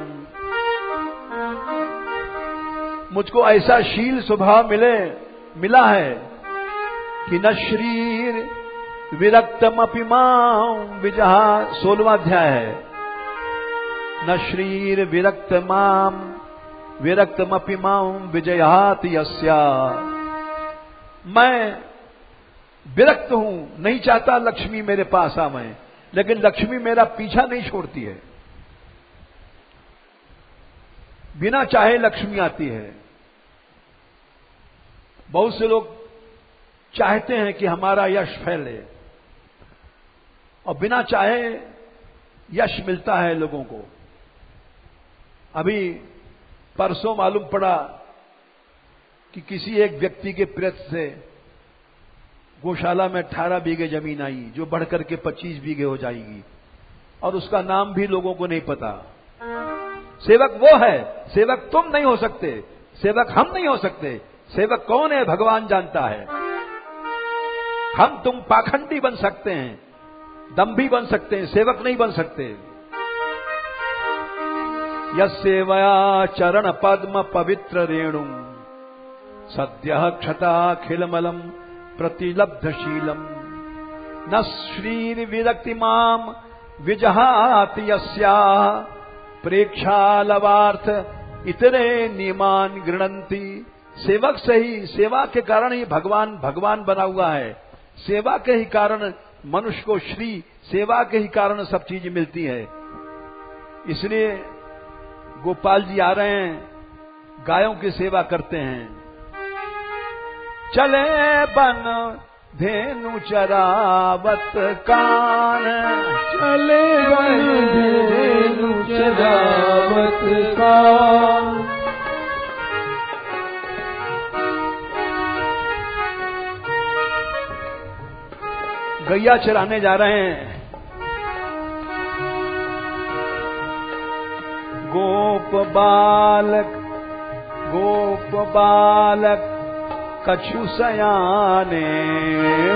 मुझको ऐसा शील स्वभाव मिला है कि न शरीर विरक्तम अपि मां विजहा, 16वां अध्याय है। न शरीर विरक्त माम विरक्तमपि मां विजयाति यस्या। मैं विरक्त हूं, नहीं चाहता लक्ष्मी मेरे पास आवे, लेकिन लक्ष्मी मेरा पीछा नहीं छोड़ती है। बिना चाहे लक्ष्मी आती है। बहुत से लोग चाहते हैं कि हमारा यश फैले, और बिना चाहे यश मिलता है लोगों को। अभी परसों मालूम पड़ा कि किसी एक व्यक्ति के प्रयत्न से गौशाला में 18 बीघे जमीन आई, जो बढ़कर के 25 बीघे हो जाएगी, और उसका नाम भी लोगों को नहीं पता। सेवक वो है, सेवक तुम नहीं हो सकते, सेवक हम नहीं हो सकते। सेवक कौन है भगवान जानता है। हम तुम पाखंडी बन सकते हैं, दंभी बन सकते हैं, सेवक नहीं बन सकते। यस्सेवया चरण पद्म पवित्र रेणु सद्यः क्षताखिलमलम प्रतिलब्धशीलम न श्रीर्विरक्ति माम विजहाति यस्या प्रेक्षालवार्थ इतने नियमान गृणंती। सेवक से ही, सेवा के कारण ही भगवान भगवान बना हुआ है। सेवा के ही कारण मनुष्य को श्री, सेवा के ही कारण सब चीज मिलती है। इसलिए गोपाल जी आ रहे हैं, गायों की सेवा करते हैं। चले बन धेनु चरावत कान, चले बन धेनु चरावत कान। गैया चराने जा रहे हैं। गोप बालक कछु सयाने,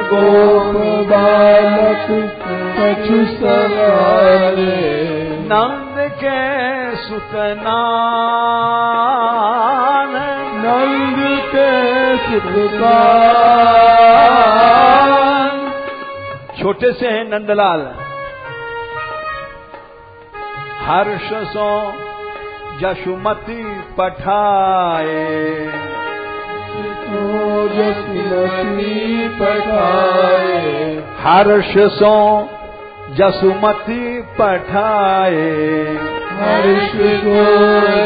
गोप बालक कछु सयाने। नंद के सुतनान, नंद के सुतनान। छोटे से हैं नंदलाल। हर्ष सो यशुमती पठाए, यशुमती पठाए। हर्ष सो यशुमती पठाए, हर्ष को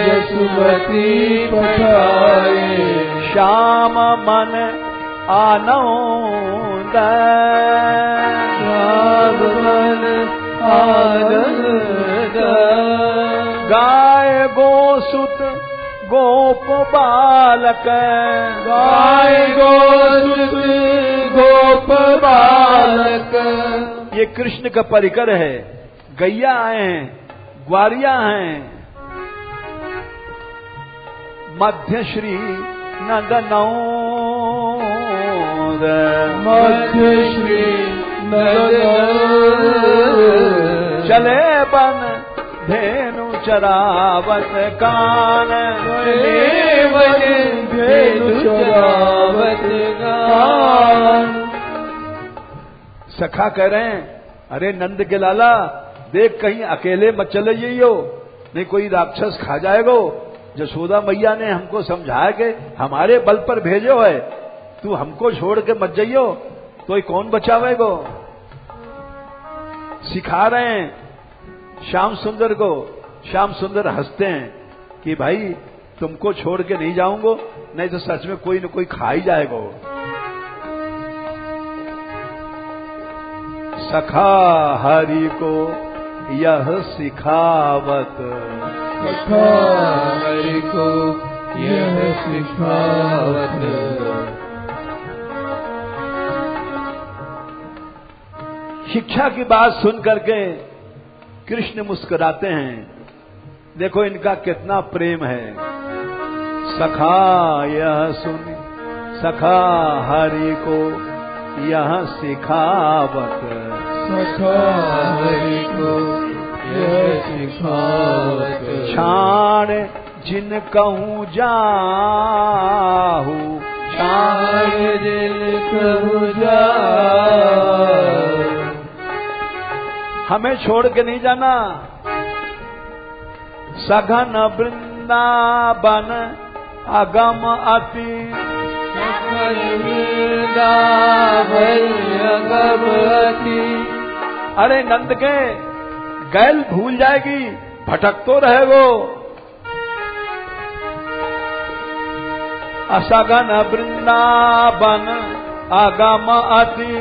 यशुमती पठाए। श्याम मन आनंद, श्याम मन आनंद। गाय गोसुत गोप बालक, गाय गोसुत गोप बालक। ये कृष्ण का परिकर है। गैया आए हैं, ग्वारिया हैं। मध्य श्री नंदनौद, मध्य श्री नंदनौद। चले बन धेनु चरावत कान, चले बन धेनु चरावत कान। सखा कह रहे हैं, अरे नंद के लाला देख, कहीं अकेले मत चले जाइयो, नहीं कोई राक्षस खा जाएगो। यशोदा मैया ने हमको समझाया कि हमारे बल पर भेजो है, तू हमको छोड़ के मत जाइयो, तो कौन बचावेगो। सिखा रहे हैं श्याम सुंदर को। श्याम सुंदर हंसते हैं कि भाई तुमको छोड़ के नहीं जाऊंगो, नहीं तो सच में कोई न कोई खा ही जाएगा। सखा हरि को यह सिखावत, सखा हरि को यह सिखावत। शिक्षा की बात सुन करके कृष्ण मुस्कुराते हैं। देखो इनका कितना प्रेम है। सखा यह सुन, सखा हरि को यह सिखावत, सखा हरि को यह सिखावत। छाण जिन कहूँ जाहू, छाण जिन कहूँ जाहू। हमें छोड़ के नहीं जाना। सघन वृंद वृंदावन अगम अति, सकल वृंदावन अगम अति। अरे नंद के गैल भूल जाएगी, भटक तो रहे वो। असगन वृंदावन अगम अति,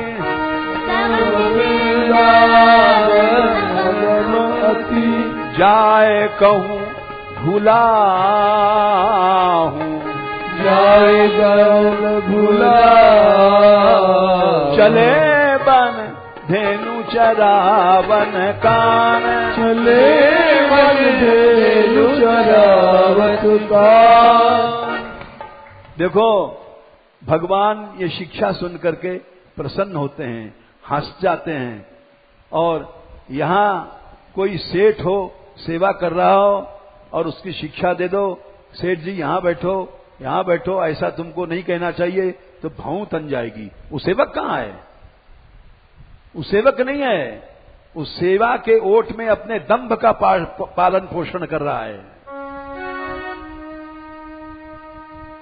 जाए कहूँ भूला हूँ, जाए गल भूला। चले बन धेनु चरावन कान, चले बन धेनु चरावत कान। देखो भगवान ये शिक्षा सुन करके प्रसन्न होते हैं, हंस जाते हैं। और यहां कोई सेठ हो, सेवा कर रहा हो और उसकी शिक्षा दे दो, सेठ जी यहां बैठो, ऐसा तुमको नहीं कहना चाहिए, तो भाव तन जाएगी। वो सेवक कहां है? वो सेवक नहीं है, उस सेवा के ओट में अपने दंभ का पालन पोषण कर रहा है।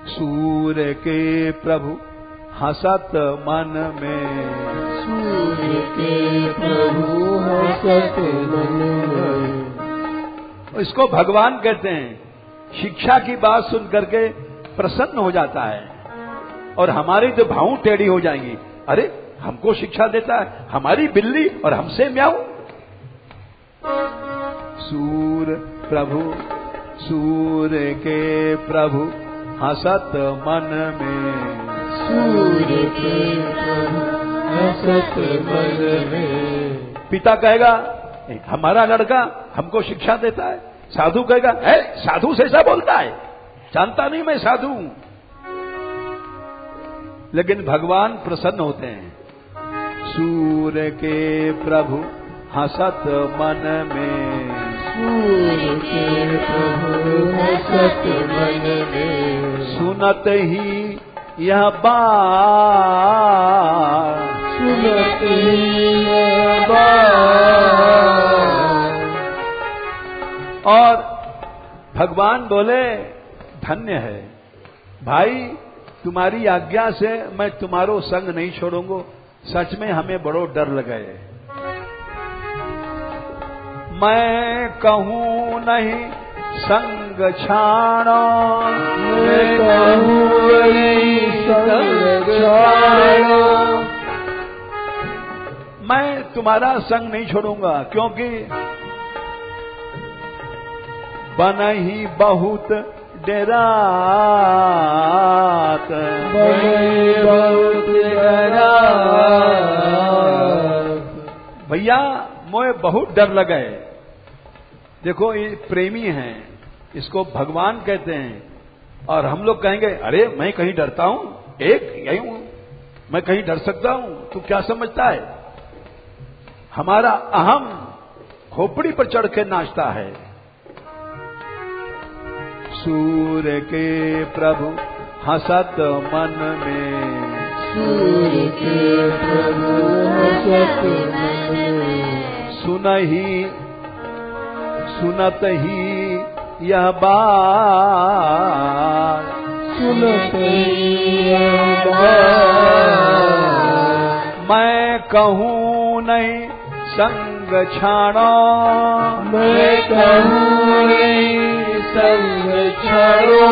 सूर्य के प्रभु हसत मन में, सूर्य के प्रभु हसत मन में। इसको भगवान कहते हैं। शिक्षा की बात सुन करके प्रसन्न हो जाता है और हमारी तो भाव टेढ़ी हो जाएंगी। अरे हमको शिक्षा देता है, हमारी बिल्ली और हमसे म्याऊ। सूर्य के प्रभु हसत मन में, सूर्य के प्रभु हसत मन में। पिता कहेगा हमारा लड़का हमको शिक्षा देता है, साधु कहेगा है साधु से ऐसा बोलता है, जानता नहीं मैं साधु हूं। लेकिन भगवान प्रसन्न होते हैं। सूर्य के प्रभु हसत मन में, सूर्य के प्रभु हसत मन में। सुनत ही यह बात, सुनत ही यह बात। और भगवान बोले धन्य है भाई, तुम्हारी आज्ञा से मैं तुम्हारो संग नहीं छोड़ूंगा। सच में हमें बड़ो डर लगे। मैं कहूँ नहीं संग छाड़ो, मैं कहूँ नहीं संग छाड़ो। मैं तुम्हारा संग नहीं छोड़ूंगा, क्योंकि बनही बहुत डेरात, बनही बहुत डेरात। भैया मोए बहुत डर लगे। देखो ये प्रेमी हैं, इसको भगवान कहते हैं। और हम लोग कहेंगे अरे मैं कहीं डरता हूं, एक यही हूं, मैं कहीं डर सकता हूं, तू क्या समझता है? हमारा अहम खोपड़ी पर चढ़ के नाचता है। सूर्य के प्रभु हसत मन में, सूर्य के प्रभु हसत मन में। सुनत ही यह बात, सुनत ही यह बात। मैं कहूँ नहीं संग छाड़ो, मैं कहूँ नहीं संग छाड़ो।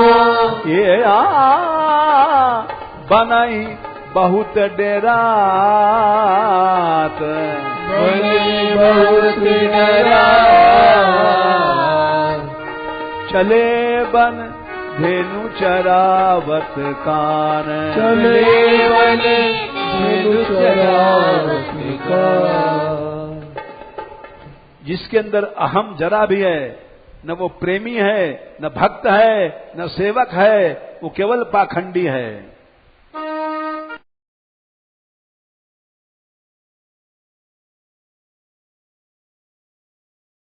ये बनई बहुत डेरात, बनई बहुत डेरात। चले बन धेनु चरावत कान, चले बन धेनु चरावत कान। जिसके अंदर अहम जरा भी है, न वो प्रेमी है, न भक्त है, न सेवक है, वो केवल पाखंडी है।